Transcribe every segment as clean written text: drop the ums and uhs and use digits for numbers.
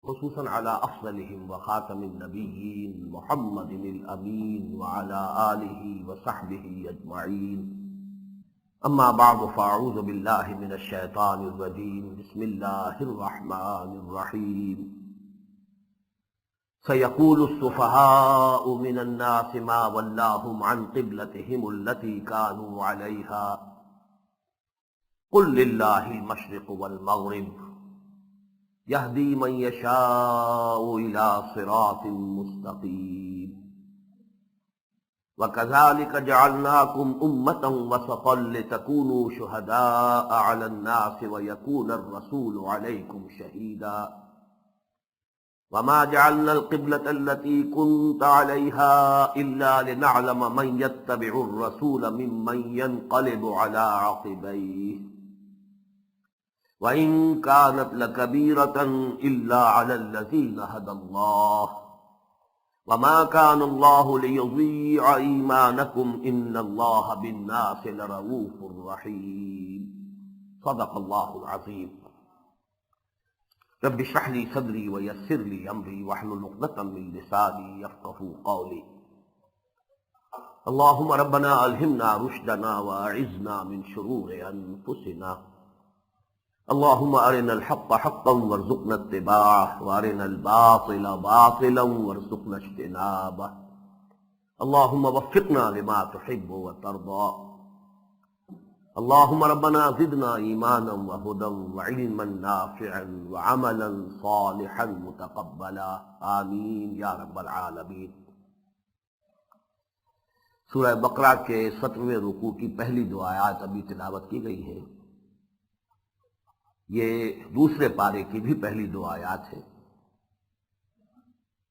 خصوصاً على أفضلهم وخاتم النبيين محمد الأمين وعلى آله وصحبه أجمعين. أما بعد فأعوذ بالله من الشيطان الرجيم. بسم الله الرحمن الرحيم. سيقول السفهاء من الناس ما ولاهم عن قبلتهم التي كانوا عليها قل لله المشرق والمغرب يهدي من يشاء إلى صراط مستقيم. وكذلك جعلناكم أمة وسطا لتكونوا شهداء على الناس ويكون الرسول عليكم شهيدا. وما جعلنا القبلة التي كنت عليها إلا لنعلم من يتبع الرسول ممن ينقلب على عقبيه وَإِن كَانَتْ لَكَبِيرَةً إِلَّا عَلَى الَّذِينَ هَدَى اللَّهُ وَمَا كَانَ اللَّهُ لِيُضِيعَ إِيمَانَكُمْ إِنَّ اللَّهَ بِالنَّاسِ لَرَءُوفٌ رَحِيمٌ. صدق اللہ العظیم. رب اشرح لي صدری ويسر لي أمري واحلل عقدة من لساني يفقهوا قولي. اللهم ربنا ألهمنا رشدنا وأعذنا من شرور أنفسنا. اللهم أرنا الحق حقا وارزقنا اتباعه وأرنا الباطل باطلا وارزقنا اجتنابه. اللهم وفقنا لما تحب وترضى. اللهم ربنا زدنا إيمانا وهدى وعلما نافعا وعملا صالحا متقبلا. آمین یا رب العالمین. سورہ بقرہ کے 17ویں رکوع کی پہلی دو آیات ابھی تلاوت کی گئی ہیں. یہ دوسرے پارے کی بھی پہلی دو آیات ہیں.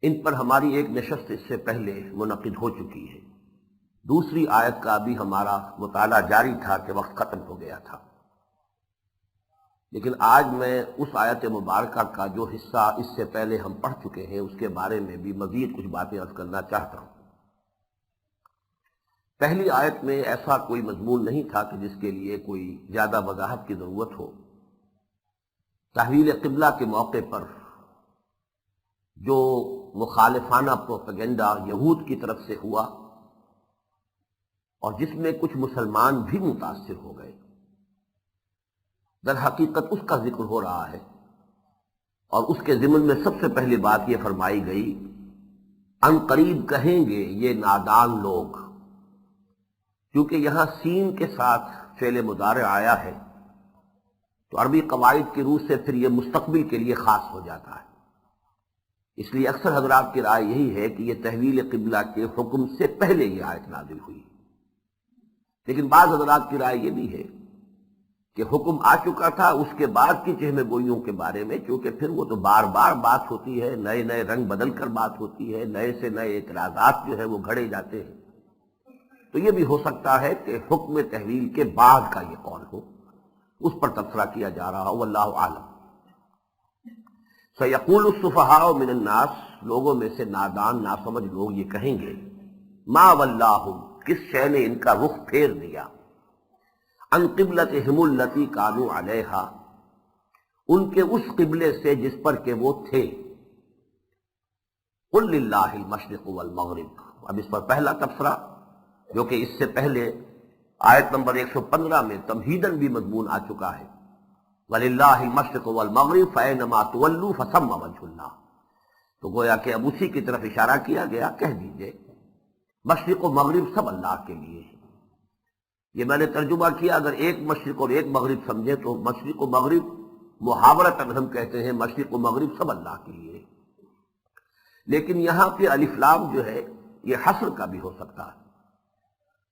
ان پر ہماری ایک نشست اس سے پہلے منعقد ہو چکی ہے. دوسری آیت کا بھی ہمارا مطالعہ جاری تھا کہ وقت ختم ہو گیا تھا، لیکن آج میں اس آیت مبارکہ کا جو حصہ اس سے پہلے ہم پڑھ چکے ہیں اس کے بارے میں بھی مزید کچھ باتیں عرض کرنا چاہتا ہوں. پہلی آیت میں ایسا کوئی مضمون نہیں تھا کہ جس کے لیے کوئی زیادہ وضاحت کی ضرورت ہو. تحویل قبلہ کے موقع پر جو مخالفانہ پروپیگنڈا یہود کی طرف سے ہوا اور جس میں کچھ مسلمان بھی متاثر ہو گئے، در حقیقت اس کا ذکر ہو رہا ہے. اور اس کے ضمن میں سب سے پہلی بات یہ فرمائی گئی، ان قریب کہیں گے یہ نادان لوگ. کیونکہ یہاں سین کے ساتھ فعل مضارع آیا ہے تو عربی قواعد کی روح سے پھر یہ مستقبل کے لیے خاص ہو جاتا ہے. اس لیے اکثر حضرات کی رائے یہی ہے کہ یہ تحویل قبلہ کے حکم سے پہلے یہ آیت نازل ہوئی. لیکن بعض حضرات کی رائے یہ بھی ہے کہ حکم آ چکا تھا اس کے بعد کی چہمہ گوئیوں کے بارے میں، کیونکہ پھر وہ تو بار بار بات ہوتی ہے، نئے نئے رنگ بدل کر بات ہوتی ہے، نئے سے نئے اعتراضات جو ہے وہ گھڑے جاتے ہیں. تو یہ بھی ہو سکتا ہے کہ حکم تحویل کے بعد کا یہ قول ہو، اس پر تبصرہ کیا جا رہا ہو. واللہ عالم. سیقول السفہاء من الناس، لوگوں میں سے نادان ناسمجھ لوگ یہ کہیں گے، ما ولاہم، کس شے نے ان کا رخ پھیر دیا، عن قبلتہم التی کانوا علیہا، ان کے اس قبلے سے جس پر کہ وہ تھے. قل للہ المشرق والمغرب. اب اس پر پہلا تبصرہ جو کہ اس سے پہلے آیت نمبر 115 میں تمہیداً بھی مضمون آ چکا ہے، وَلِلَّهِ الْمَشْرِقُ وَالْمَغْرِبُ فَأَيْنَمَا تُوَلُّوا فَثَمَّ وَجْهُ اللَّهِ. تو گویا کہ اب اسی کی طرف اشارہ کیا گیا. کہہ دیجئے مشرق و مغرب سب اللہ کے لیے ہے. یہ میں نے ترجمہ کیا، اگر ایک مشرق اور ایک مغرب سمجھے تو مشرق و مغرب محاورتاً ہم کہتے ہیں مشرق و مغرب سب اللہ کے لیے ہے. لیکن یہاں پہ الف لام جو ہے یہ حصر کا بھی ہو سکتا ہے.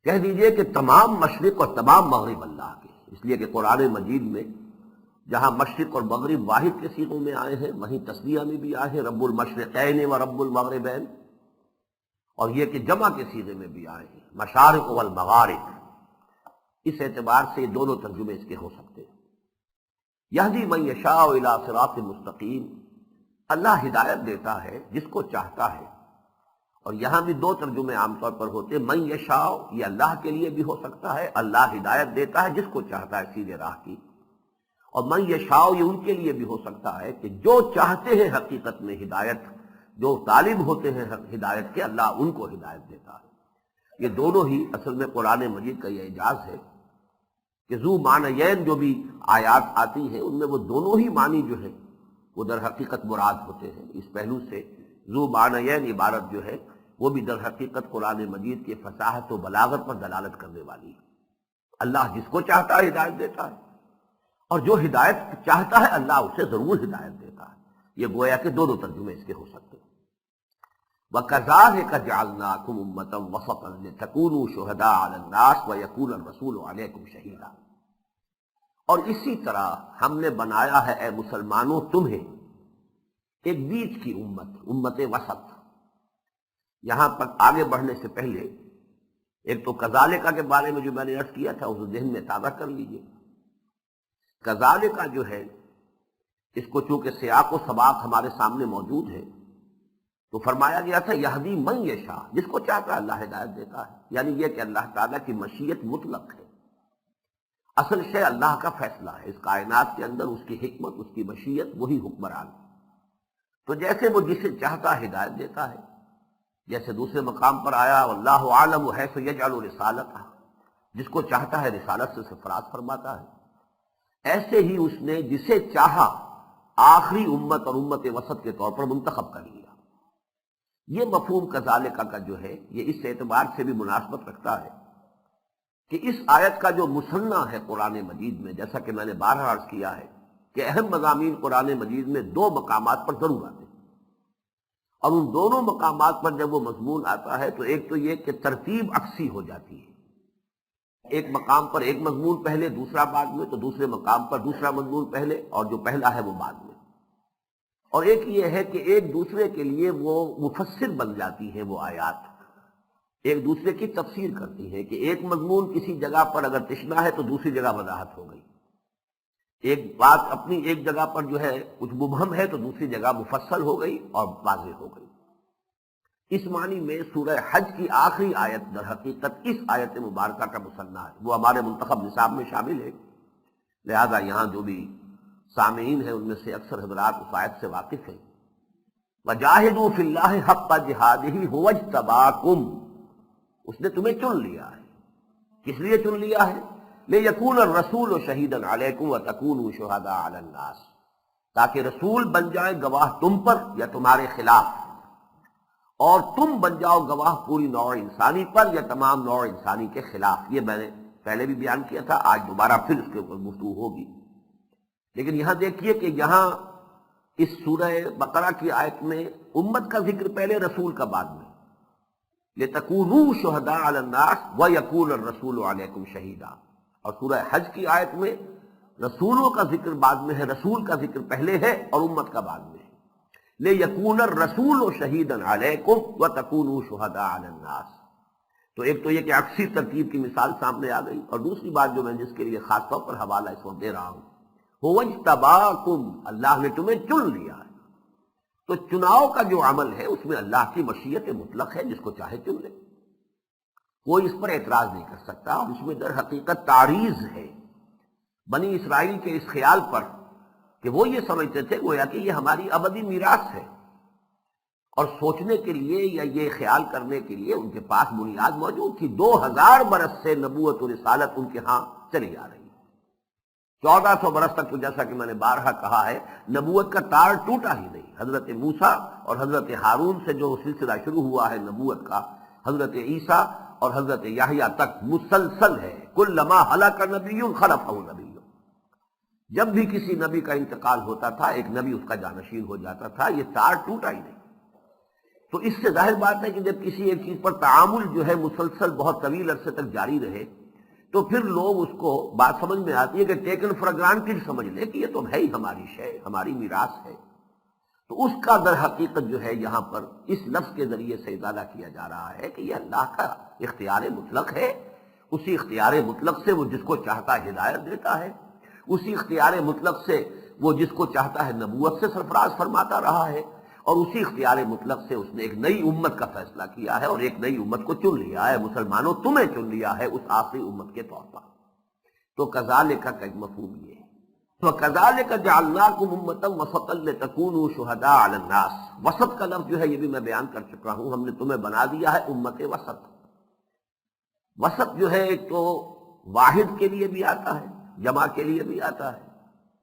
کہہ دیجئے کہ تمام مشرق اور تمام مغرب اللہ کے، اس لیے کہ قرآن مجید میں جہاں مشرق اور مغرب واحد کے صیغوں میں آئے ہیں وہیں تسنیہ میں بھی آئے ہیں، رب المشرقین و رب المغربین. اور یہ کہ جمع کے صیغے میں بھی آئے ہیں، مشارق والمغارب. اس اعتبار سے یہ دونوں ترجمے اس کے ہو سکتے ہیں. یہدی من یشاء الی صراط مستقیم، اللہ ہدایت دیتا ہے جس کو چاہتا ہے. اور یہاں بھی دو ترجمے عام طور پر ہوتے ہیں. من یشاء یہ اللہ کے لیے بھی ہو سکتا ہے، اللہ ہدایت دیتا ہے جس کو چاہتا ہے سیدھے راہ کی. اور من یشاء یہ ان کے لیے بھی ہو سکتا ہے کہ جو چاہتے ہیں حقیقت میں ہدایت، جو طالب ہوتے ہیں ہدایت کے، اللہ ان کو ہدایت دیتا ہے۔ یہ دونوں ہی اصل میں قرآن مجید کا یہ اعجاز ہے کہ ذو معنیین جو بھی آیات آتی ہیں ان میں وہ دونوں ہی معنی جو ہے وہ در حقیقت مراد ہوتے ہیں۔ اس پہلو سے ذو معنیین عبارت جو ہے وہ بھی در حقیقت قرآن مجید کی فصاحت و بلاغت پر دلالت کرنے والی ہے۔ اللہ جس کو چاہتا ہے ہدایت دیتا ہے، اور جو ہدایت چاہتا ہے اللہ اسے ضرور ہدایت دیتا ہے۔ یہ گویا کہ دونوں ترجمے اس کے ہو سکتے ہیں۔ وَكَذَلِكَ جَعَلْنَاكُمْ أُمَّةً وَسَطًا لِتَكُونُوا شُهَدَاءَ عَلَى النَّاسِ وَيَكُونَ الرَّسُولُ عَلَيْكُمْ شَهِيدًا، اور اسی طرح ہم نے بنایا ہے اے مسلمانوں تمہیں ایک بیچ کی امت وسط۔ یہاں پر آگے بڑھنے سے پہلے ایک تو کذالکہ کے بارے میں جو میں نے عرض کیا تھا اسے ذہن میں تازہ کر لیجئے۔ کذالکہ جو ہے اس کو چونکہ سیاق و سباق ہمارے سامنے موجود ہے تو فرمایا گیا تھا یہدی من یشاء، جس کو چاہتا ہے اللہ ہدایت دیتا ہے، یعنی یہ کہ اللہ تعالیٰ کی مشیت مطلق ہے۔ اصل شے اللہ کا فیصلہ ہے، اس کائنات کے اندر اس کی حکمت، اس کی مشیت، وہی حکمران۔ تو جیسے وہ جسے چاہتا ہے ہدایت دیتا ہے، جیسے دوسرے مقام پر آیا واللہ عالم حیث یجعل رسالتہ، جس کو چاہتا ہے رسالت سے سرفراز فرماتا ہے، ایسے ہی اس نے جسے چاہا آخری امت اور امت وسط کے طور پر منتخب کر لیا۔ یہ مفہوم کذالکہ کا جو ہے یہ اس اعتبار سے بھی مناسبت رکھتا ہے کہ اس آیت کا جو مثنیٰ ہے قرآن مجید میں، جیسا کہ میں نے بارہا عرض کیا ہے کہ اہم مضامین قرآن مجید میں دو مقامات پر ضرور آتے ہیں، اور ان دونوں مقامات پر جب وہ مضمون آتا ہے تو ایک تو یہ کہ ترتیب عکسی ہو جاتی ہے، ایک مقام پر ایک مضمون پہلے دوسرا بعد میں، تو دوسرے مقام پر دوسرا مضمون پہلے اور جو پہلا ہے وہ بعد میں، اور ایک یہ ہے کہ ایک دوسرے کے لیے وہ مفسر بن جاتی ہیں، وہ آیات ایک دوسرے کی تفسیر کرتی ہیں کہ ایک مضمون کسی جگہ پر اگر تشنا ہے تو دوسری جگہ وضاحت ہو گئی، ایک بات اپنی ایک جگہ پر جو ہے کچھ مبہم ہے تو دوسری جگہ مفصل ہو گئی اور واضح ہو گئی۔ اس معنی میں سورہ حج کی آخری آیت در حقیقت اس آیت مبارکہ کا مثنیٰ ہے، وہ ہمارے منتخب نصاب میں شامل ہے، لہذا یہاں جو بھی سامعین ہیں ان میں سے اکثر حضرات اس آیت سے واقف ہیں۔ وَجَاهِدُوا فِي اللَّهِ حَقَّ جِهَادِهِ هُوَ اجْتَبَاكُمْ، اس نے تمہیں چن لیا ہے۔ کس لیے چن لیا ہے؟ لِيَكُونَ الرَّسُولُ شَهِيدًا عَلَيْكُمْ وَتَكُونُوا شُهَدَاءَ عَلَى النَّاسِ، تاکہ رسول بن جائے گواہ تم پر یا تمہارے خلاف، اور تم بن جاؤ گواہ پوری نوع انسانی پر یا تمام نوع انسانی کے خلاف۔ یہ میں نے پہلے بھی بیان کیا تھا، آج دوبارہ پھر اس کے اوپر گفتگو ہوگی۔ لیکن یہاں دیکھیے کہ یہاں اس سورہ بقرہ کی آیت میں امت کا ذکر پہلے، رسول کا بعد میں، لِتَكُونُوا شُهَدَاءَ عَلَى النَّاسِ وَيَكُونَ الرَّسُولُ عَلَيْكُمْ شَهِيدًا، اور سورہ حج کی آیت میں رسولوں کا ذکر بعد میں ہے، رسول کا ذکر پہلے ہے اور امت کا بعد میں ہے۔ لِيَكُونَ الرَّسُولُ شَهِيدًا عَلَيْكُمْ وَتَكُونُوا شُهَدَاءَ عَلَى النَّاسِ۔ تو ایک تو یہ کہ عکسی ترتیب کی مثال سامنے آ گئی، اور دوسری بات جو میں جس کے لیے خاص طور پر حوالہ اس وقت دے رہا ہوں، هُوَ اجْتَبَاكُمْ، اللہ نے تمہیں چن لیا ہے۔ تو چناؤ کا جو عمل ہے اس میں اللہ کی مشیت مطلق ہے، جس کو چاہے چن لے، کوئی اس پر اعتراض نہیں کر سکتا، اور اس میں در حقیقت تعریض ہے بنی اسرائیل کے اس خیال پر کہ وہ یہ سمجھتے تھے گویا کہ یہ ہماری ابدی میراث ہے، اور سوچنے کے لیے یا یہ خیال کرنے کے لیے ان کے پاس بنیاد موجود تھی۔ 2000 برس سے نبوت و رسالت ان کے ہاں چلی آ رہی ہے، 1400 برس تک تو جیسا کہ میں نے بارہا کہا ہے نبوت کا تار ٹوٹا ہی نہیں۔ حضرت موسیٰ اور حضرت ہارون سے جو سلسلہ شروع ہوا ہے نبوت کا، حضرت عیسیٰ اور حضرت یحییٰ تک مسلسل ہے۔ کلما ہلاک نبی خلفہ نبی، جب بھی کسی نبی کا انتقال ہوتا تھا ایک نبی اس کا جانشین ہو جاتا تھا، یہ تار ٹوٹا ہی نہیں۔ تو اس سے ظاہر بات ہے کہ جب کسی ایک چیز پر تعامل جو ہے مسلسل بہت طویل عرصے تک جاری رہے تو پھر لوگ اس کو بات سمجھ میں آتی ہے کہ ٹیکن فار گرانٹڈ سمجھ لے کہ یہ تو ہے ہی ہماری شے، ہماری میراث ہے۔ تو اس کا در حقیقت جو ہے یہاں پر اس لفظ کے ذریعے سے ادارہ کیا جا رہا ہے کہ یہ اللہ کا اختیار مطلق ہے، اسی اختیار مطلق سے وہ جس کو چاہتا ہے ہدایت دیتا ہے، اسی اختیار مطلق سے وہ جس کو چاہتا ہے نبوت سے سرفراز فرماتا رہا ہے، اور اسی اختیار مطلق سے اس نے ایک نئی امت کا فیصلہ کیا ہے اور ایک نئی امت کو چن لیا ہے۔ مسلمانوں تمہیں چن لیا ہے اس آخری امت کے طور پر۔ تو کذالک کا ایک مفہوم یہ ہے، وَكَذَلِكَ جَعَلْنَاكُمْ أُمَّةً وَسَطًا لِتَكُونُوا شُهَدَاءَ عَلَى النَّاسِ۔ وسط کا لفظ جو ہے یہ بھی میں بیان کر چکا ہوں، ہم نے تمہیں بنا دیا ہے امت وسط۔ وسط جو ہے ایک تو واحد کے لیے بھی آتا ہے، جمع کے لیے بھی آتا ہے،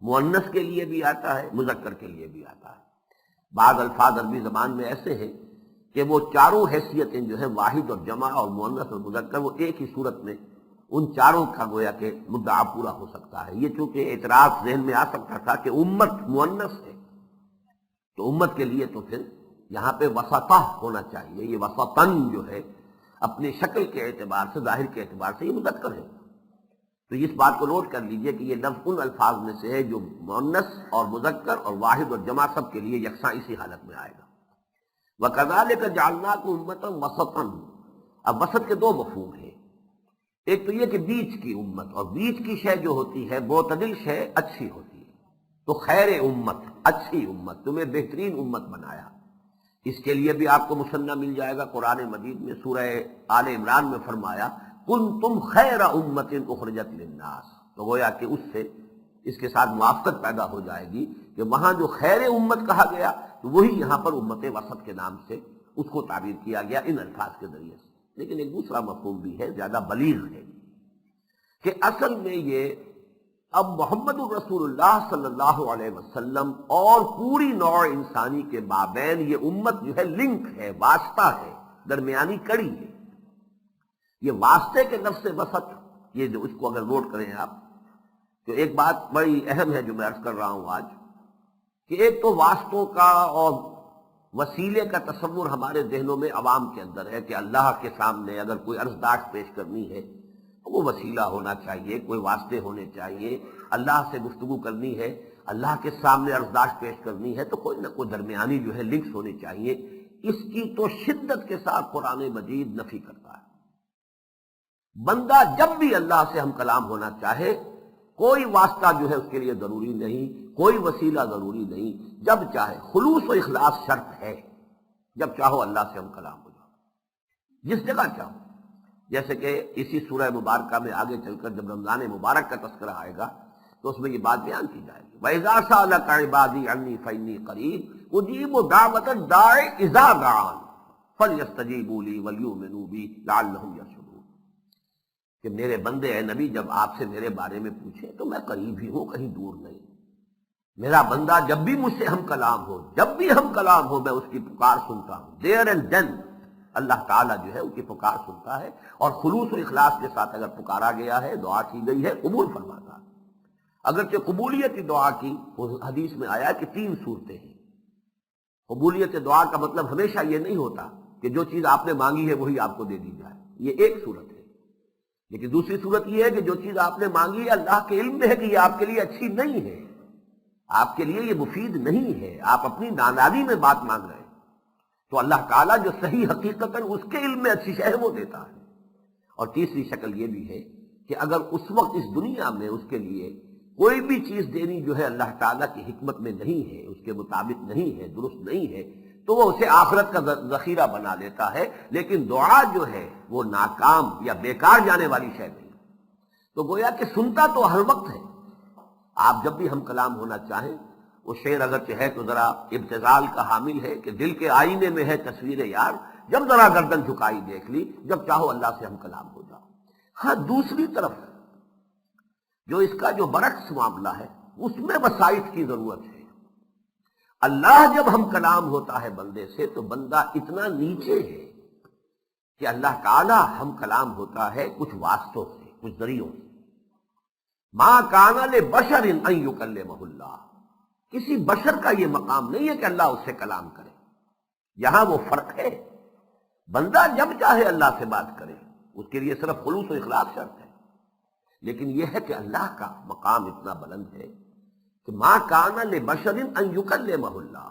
مؤنث کے لیے بھی آتا ہے، مذکر کے لیے بھی آتا ہے۔ بعض الفاظ عربی زبان میں ایسے ہیں کہ وہ چاروں حیثیتیں جو ہیں واحد اور جمع اور مؤنث اور مذکر، وہ ایک ہی صورت میں ان چاروں کا گویا کہ مدعا پورا ہو سکتا ہے۔ یہ چونکہ اعتراض ذہن میں آ سکتا تھا کہ امت مؤنث ہے تو امت کے لیے تو پھر یہاں پہ وسطہ ہونا چاہیے۔ یہ وسطن جو ہے اپنی شکل کے اعتبار سے، ظاہر کے اعتبار سے یہ مذکر ہے، تو اس بات کو نوٹ کر لیجئے کہ یہ لفظ ان الفاظ میں سے ہے جو مؤنث اور مذکر اور واحد اور جمع سب کے لیے یکساں اسی حالت میں آئے گا۔ وَكَذَلِكَ جَعَلْنَاكُمْ أُمَّةً وَسَطًا۔ اب وسط کے دو مفہوم ہیں، ایک تو یہ کہ بیچ کی امت، اور بیچ کی شے جو ہوتی ہے معتدل شے اچھی ہوتی ہے، تو خیر امت، اچھی امت، تمہیں بہترین امت بنایا۔ اس کے لیے بھی آپ کو مسنہ مل جائے گا قرآن مجید میں، سورہ آل عمران میں فرمایا کنتم خیر امت اخرجت للناس، تو گویا کہ اس سے اس کے ساتھ موافقت پیدا ہو جائے گی کہ وہاں جو خیر امت کہا گیا تو وہی یہاں پر امت وسط کے نام سے اس کو تعبیر کیا گیا ان الفاظ کے ذریعے سے۔ لیکن ایک دوسرا مفہوم بھی ہے، زیادہ بلیغ ہے، کہ اصل میں یہ اب محمد الرسول اللہ صلی اللہ علیہ وسلم اور پوری نوع انسانی کے مابین یہ امت جو ہے لنک ہے، واسطہ ہے، درمیانی کڑی ہے۔ یہ واسطے کے لفظ وسط، یہ جو اس کو اگر نوٹ کریں آپ تو ایک بات بڑی اہم ہے جو میں عرض کر رہا ہوں آج، کہ ایک تو واسطوں کا اور وسیلے کا تصور ہمارے ذہنوں میں عوام کے اندر ہے کہ اللہ کے سامنے اگر کوئی عرضداشت پیش کرنی ہے تو وہ وسیلہ ہونا چاہیے، کوئی واسطے ہونے چاہیے، اللہ سے گفتگو کرنی ہے، اللہ کے سامنے عرضداشت پیش کرنی ہے تو کوئی نہ کوئی درمیانی جو ہے لنکس ہونے چاہیے۔ اس کی تو شدت کے ساتھ قرآن مجید نفی کرتا ہے۔ بندہ جب بھی اللہ سے ہم کلام ہونا چاہے کوئی واسطہ جو ہے اس کے لیے ضروری نہیں، کوئی وسیلہ ضروری نہیں، جب چاہے، خلوص و اخلاص شرط ہے، جب چاہو اللہ سے ہم کلام ہو جاؤ، جس جگہ چاہو۔ جیسے کہ اسی سورہ مبارکہ میں آگے چل کر جب رمضان مبارک کا تذکرہ آئے گا تو اس میں یہ بات بیان کی جائے گی، وَإِذَا سَأَلَكَ عِبَادِي عَنِّي فَإِنِّي قَرِيبٌ أُجِيبُ دَعْوَةَ الدَّاعِ إِذَا دَعَانِ فَلْيَسْتَجِيبُوا لِي وَلْيُؤْمِنُوا بِي لَعَلَّهُمْ يَرْشُدُونَ، کہ میرے بندے اے نبی جب آپ سے میرے بارے میں پوچھیں تو میں قریب ہی ہوں، کہیں دور نہیں۔ میرا بندہ جب بھی مجھ سے ہم کلام ہو، جب بھی ہم کلام ہو، میں اس کی پکار سنتا ہوں۔ دیر اینڈ دین اللہ تعالیٰ جو ہے ان کی پکار سنتا ہے، اور خلوص و اخلاص کے ساتھ اگر پکارا گیا ہے، دعا کی گئی ہے، قبول فرماتا ہے۔ اگرچہ قبولیت دعا کی حدیث میں آیا کہ 3 صورتیں ہیں۔ قبولیت دعا کا مطلب ہمیشہ یہ نہیں ہوتا کہ جو چیز آپ نے مانگی ہے وہی آپ کو دے دی جائے، یہ ایک صورت ہے۔ لیکن دوسری صورت یہ ہے کہ جو چیز آپ نے مانگی ہے اللہ کے علم میں ہے کہ یہ آپ کے لیے اچھی نہیں ہے، آپ کے لیے یہ مفید نہیں ہے، آپ اپنی نادانی میں بات مانگ رہے ہیں، تو اللہ تعالیٰ جو صحیح حقیقتاً اس کے علم میں اچھی شے ہے وہ دیتا ہے۔ اور تیسری شکل یہ بھی ہے کہ اگر اس وقت اس دنیا میں اس کے لیے کوئی بھی چیز دینی جو ہے اللہ تعالیٰ کی حکمت میں نہیں ہے، اس کے مطابق نہیں ہے، درست نہیں ہے، تو وہ اسے آخرت کا ذخیرہ بنا لیتا ہے، لیکن دعا جو ہے وہ ناکام یا بیکار جانے والی شے نہیں۔ تو گویا کہ سنتا تو ہر وقت ہے، آپ جب بھی ہم کلام ہونا چاہیں، وہ شعر اگرچہ ہے تو ذرا ابتذال کا حامل ہے کہ دل کے آئینے میں ہے تصویر یار، جب ذرا گردن جھکائی دیکھ لی، جب چاہو اللہ سے ہم کلام ہو جاؤ۔ ہاں دوسری طرف جو اس کا جو برعکس معاملہ ہے اس میں وسائط کی ضرورت ہے۔ اللہ جب ہم کلام ہوتا ہے بندے سے تو بندہ اتنا نیچے ہے کہ اللہ تعالی ہم کلام ہوتا ہے کچھ واسطوں سے، کچھ ذریعوں سے۔ ما کان لبشر ان یکلمہ اللہ، کسی بشر کا یہ مقام نہیں ہے کہ اللہ اس سے کلام کرے، یہاں وہ فرق ہے۔ بندہ جب چاہے اللہ سے بات کرے، اس کے لیے صرف خلوص و اخلاص شرط ہے، لیکن یہ ہے کہ اللہ کا مقام اتنا بلند ہے کہ ما کان لبشر ان یکلمہ اللہ،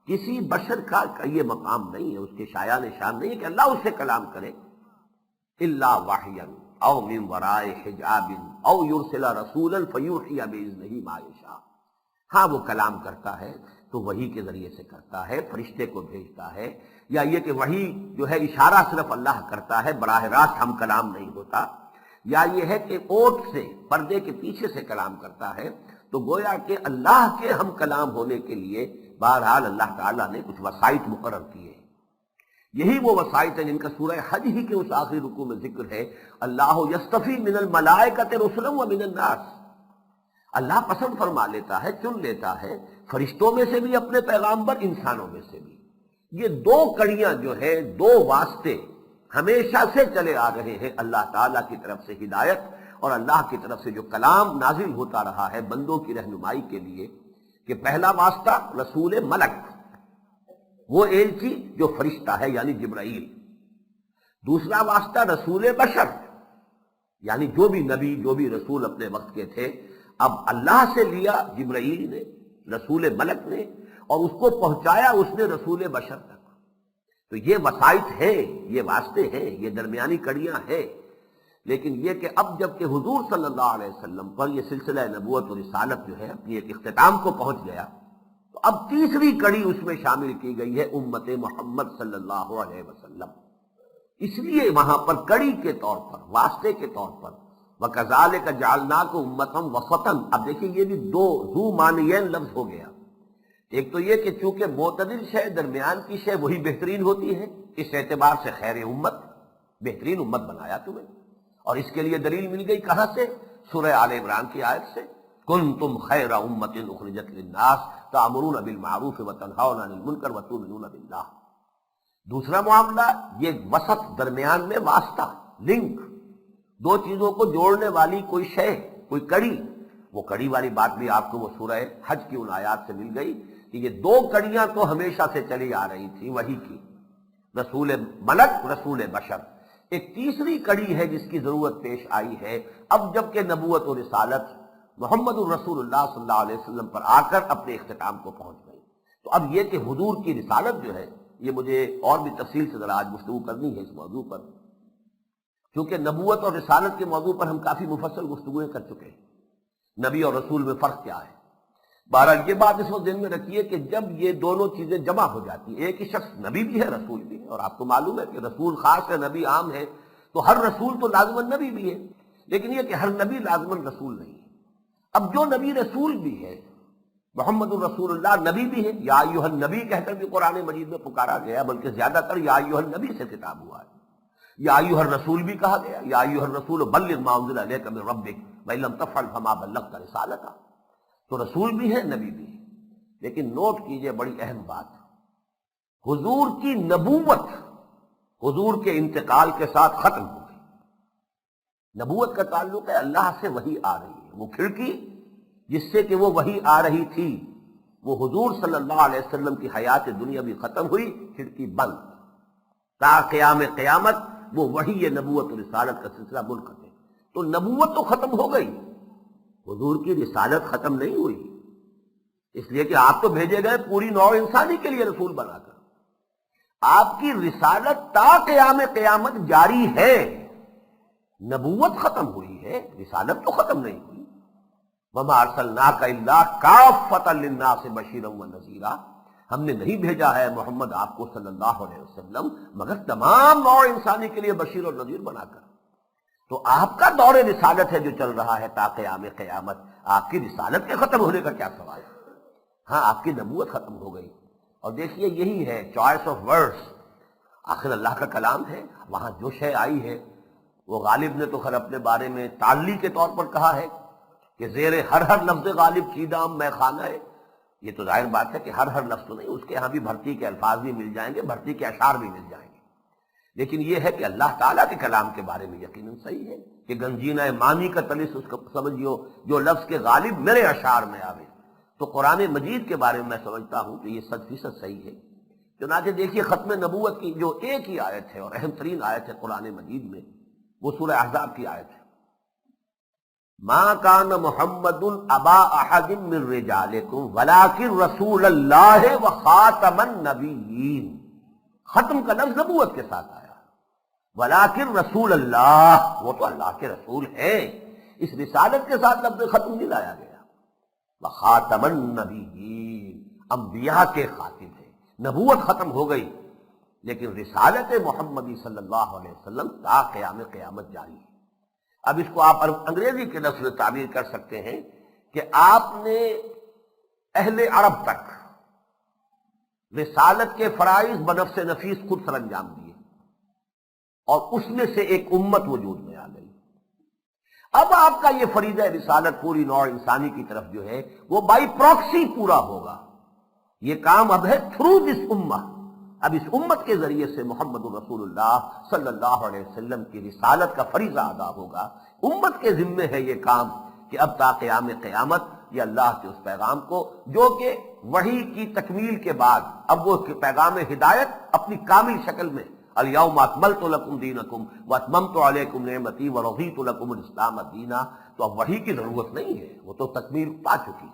کسی بشر کا یہ مقام نہیں ہے، اس کے شایان شان نہیں ہے کہ اللہ اس سے کلام کرے، الا وحیا او من وراء حجاب او یرسل رسولا فیوحی باذنہ ما یشاء۔ ہاں وہ کلام کرتا ہے تو وحی کے ذریعے سے کرتا ہے، فرشتے کو بھیجتا ہے، یا یہ کہ وحی جو ہے اشارہ صرف اللہ کرتا ہے، براہ راست ہم کلام نہیں ہوتا، یا یہ ہے کہ اوٹ سے، پردے کے پیچھے سے کلام کرتا ہے۔ تو گویا کہ اللہ کے ہم کلام ہونے کے لیے بہرحال اللہ تعالیٰ نے کچھ وسائط مقرر کیے ہیں۔ یہی وہ وسائط ہیں جن کا سورہ حج ہی کے اس آخری رکوع میں ذکر ہے، اللہ یستفی من الملائکۃ رسلا ومن الناس۔ اللہ پسند فرما لیتا ہے، چن لیتا ہے فرشتوں میں سے بھی اپنے پیغامبر، انسانوں میں سے بھی۔ یہ دو کڑیاں جو ہے، دو واسطے ہمیشہ سے چلے آ رہے ہیں اللہ تعالیٰ کی طرف سے ہدایت اور اللہ کی طرف سے جو کلام نازل ہوتا رہا ہے بندوں کی رہنمائی کے لیے، کہ پہلا واسطہ رسول ملک، وہ ایلچی جو فرشتہ ہے یعنی جبرائیل، دوسرا واسطہ رسول بشر یعنی جو بھی نبی جو بھی رسول اپنے وقت کے تھے، اب اللہ سے لیا جبرائیل نے، رسول ملک نے، اور اس کو پہنچایا اس نے رسول بشر تک۔ تو یہ وسائط ہیں، یہ واسطے ہیں، یہ درمیانی کڑیاں ہیں، لیکن یہ کہ اب جب کہ حضور صلی اللہ علیہ وسلم پر یہ سلسلہ نبوت و رسالت جو ہے اپنی ایک اختتام کو پہنچ گیا، تو اب تیسری کڑی اس میں شامل کی گئی ہے امت محمد صلی اللہ علیہ وسلم۔ اس لیے وہاں پر کڑی کے طور پر، واسطے کے طور پر وَكَذَلِكَ جَعَلْنَاكُمْ أُمَّةً وَسَطًا، اب دیکھیں یہ بھی دو ذو معنیین لفظ ہو گیا۔ ایک تو یہ کہ چونکہ معتدل شے، درمیان کی شے وہی بہترین ہوتی ہے، اس اعتبار سے خیر امت، بہترین امت بنایا تمہیں، اور اس کے لیے دلیل مل گئی کہاں سے؟ سورہ آل عمران کی آیت سے، کنتم خیر امت اخرجت للناس تأمرون بالمعروف وتنہون عن المنکر وتؤمنون باللہ۔ دوسرا معاملہ یہ وسط، درمیان میں واسطہ، لنک، دو چیزوں کو جوڑنے والی کوئی شے، کوئی کڑی، وہ کڑی والی بات بھی آپ کو وہ سورہ حج کی ان آیات سے مل گئی کہ یہ دو کڑیاں تو ہمیشہ سے چلی آ رہی تھی وحی کی، رسول ملک، رسول بشر۔ ایک تیسری کڑی ہے جس کی ضرورت پیش آئی ہے اب جب کہ نبوت و رسالت محمد الرسول اللہ صلی اللہ علیہ وسلم پر آ کر اپنے اختتام کو پہنچ گئی۔ تو اب یہ کہ حضور کی رسالت جو ہے، یہ مجھے اور بھی تفصیل سے ذرا آج گفتگو کرنی ہے اس موضوع پر، کیونکہ نبوت اور رسالت کے موضوع پر ہم کافی مفصل گفتگویں کر چکے ہیں۔ نبی اور رسول میں فرق کیا ہے؟ بہرحال یہ بات اس وقت ذہن میں رکھیے کہ جب یہ دونوں چیزیں جمع ہو جاتی ہیں، ایک ہی شخص نبی بھی ہے رسول بھی ہے، اور آپ کو معلوم ہے کہ رسول خاص ہے، نبی عام ہے، تو ہر رسول تو لازماً نبی بھی ہے، لیکن یہ کہ ہر نبی لازماً رسول نہیں ہے۔ اب جو نبی رسول بھی ہے، محمد الرسول اللہ نبی بھی ہے، یا ایھا النبی کہہ کر بھی قرآن مجید میں پکارا گیا، بلکہ زیادہ تر یا ایھا النبی سے خطاب ہوا ہے، یا ایھا الرسول بھی کہا گیا، یا ایھا الرسول بلغ ما انزل الیک من ربک وان لم تفعل فما بلغت رسالتہ۔ تو رسول بھی ہے، نبی بھی ہے، لیکن نوٹ کیجئے بڑی اہم بات، حضور کی نبوت حضور کے انتقال کے ساتھ ختم ہو گئی۔ نبوت کا تعلق ہے اللہ سے وحی آ رہی ہے، وہ کھڑکی جس سے کہ وہ وحی آ رہی تھی، وہ حضور صلی اللہ علیہ وسلم کی حیات دنیا بھی ختم ہوئی، کھڑکی بند، تا قیام قیامت وہ وحی نبوت و رسالت کا سلسلہ منقطع۔ تو نبوت تو ختم ہو گئی، حضور کی رسالت ختم نہیں ہوئی، اس لیے کہ آپ تو بھیجے گئے پوری نوع انسانی کے لیے رسول بنا کر، آپ کی رسالت تا قیام قیامت جاری ہے، نبوت ختم ہوئی ہے، رسالت تو ختم نہیں ہوئی۔ وَمَا أَرْسَلْنَاكَ إِلَّا كَافَّةً لِلنَّاسِ بَشِيرًا وَنَذِيرًا، ہم نے نہیں بھیجا ہے محمد آپ کو صلی اللہ علیہ وسلم مگر تمام نوع انسانی کے لیے بشیر اور نذیر بنا کر۔ تو آپ کا دور رسالت ہے جو چل رہا ہے تا قیام قیامت، آپ کی رسالت کے ختم ہونے کا کیا سوال ہے؟ ہاں، آپ کی نبوت ختم ہو گئی، اور دیکھیے یہی ہے چوائس آف ورڈز، آخر اللہ کا کلام ہے، وہاں جو شے آئی ہے وہ غالب نے تو خیر اپنے بارے میں تعلی کے طور پر کہا ہے کہ زیر ہر لفظ غالب چیدام میں خانہ ہے۔ یہ تو ظاہر بات ہے کہ ہر لفظ تو نہیں، اس کے ہاں بھی بھرتی کے الفاظ بھی مل جائیں گے، بھرتی کے اشعار بھی مل جائیں گے، لیکن یہ ہے کہ اللہ تعالیٰ کے کلام کے بارے میں یقیناً صحیح ہے کہ گنجینہ معنی کا تلس اس کو سمجھیو جو لفظ کے غالب میرے اشعار میں آوے۔ تو قرآن مجید کے بارے میں میں سمجھتا ہوں کہ یہ 100% صحیح ہے۔ چنانچہ دیکھیے ختم نبوت کی جو ایک ہی آیت ہے اور اہم ترین آیت ہے قرآن مجید میں، وہ سورہ احزاب کی آیت ہے، ما کان محمد ابا احد من رجالکم ولکن رسول اللہ وخاتم النبیین۔ ختم کا لفظ نبوت کے ساتھ آیا، ولیکن رسول اللہ، وہ تو اللہ کے رسول ہیں، اس رسالت کے ساتھ لفظ ختم نہیں لایا گیا۔ وخاتم النبیین، انبیاء کے خاتم ہیں، نبوت ختم ہو گئی لیکن رسالت محمدی صلی اللہ علیہ وسلم تا قیام قیامت جاری ہے۔ اب اس کو آپ انگریزی کے لفظ میں تعبیر کر سکتے ہیں کہ آپ نے اہل عرب تک رسالت کے فرائض بنفس نفیس خود سر انجام دیے، اور اس میں سے ایک امت وجود میں آ گئی۔ اب آپ کا یہ فریضہ رسالت پوری نوع انسانی کی طرف جو ہے وہ بائی پراکسی پورا ہوگا۔ یہ کام اب ہے تھرو دس امہ، اب اس امت کے ذریعے سے محمد رسول اللہ صلی اللہ علیہ وسلم کی رسالت کا فریضہ ادا ہوگا۔ امت کے ذمے ہے یہ کام کہ اب تا قیام قیامت یہ اللہ کے اس پیغام کو، جو کہ وحی کی تکمیل کے بعد اب وہ پیغام ہدایت اپنی کامل شکل میں، الیوم اکملت لکم دینکم واتممت علیکم نعمتی ورضیت لکم الاسلام دینا، تو اب وحی کی ضرورت نہیں ہے، وہ تو تکمیل پا چکی،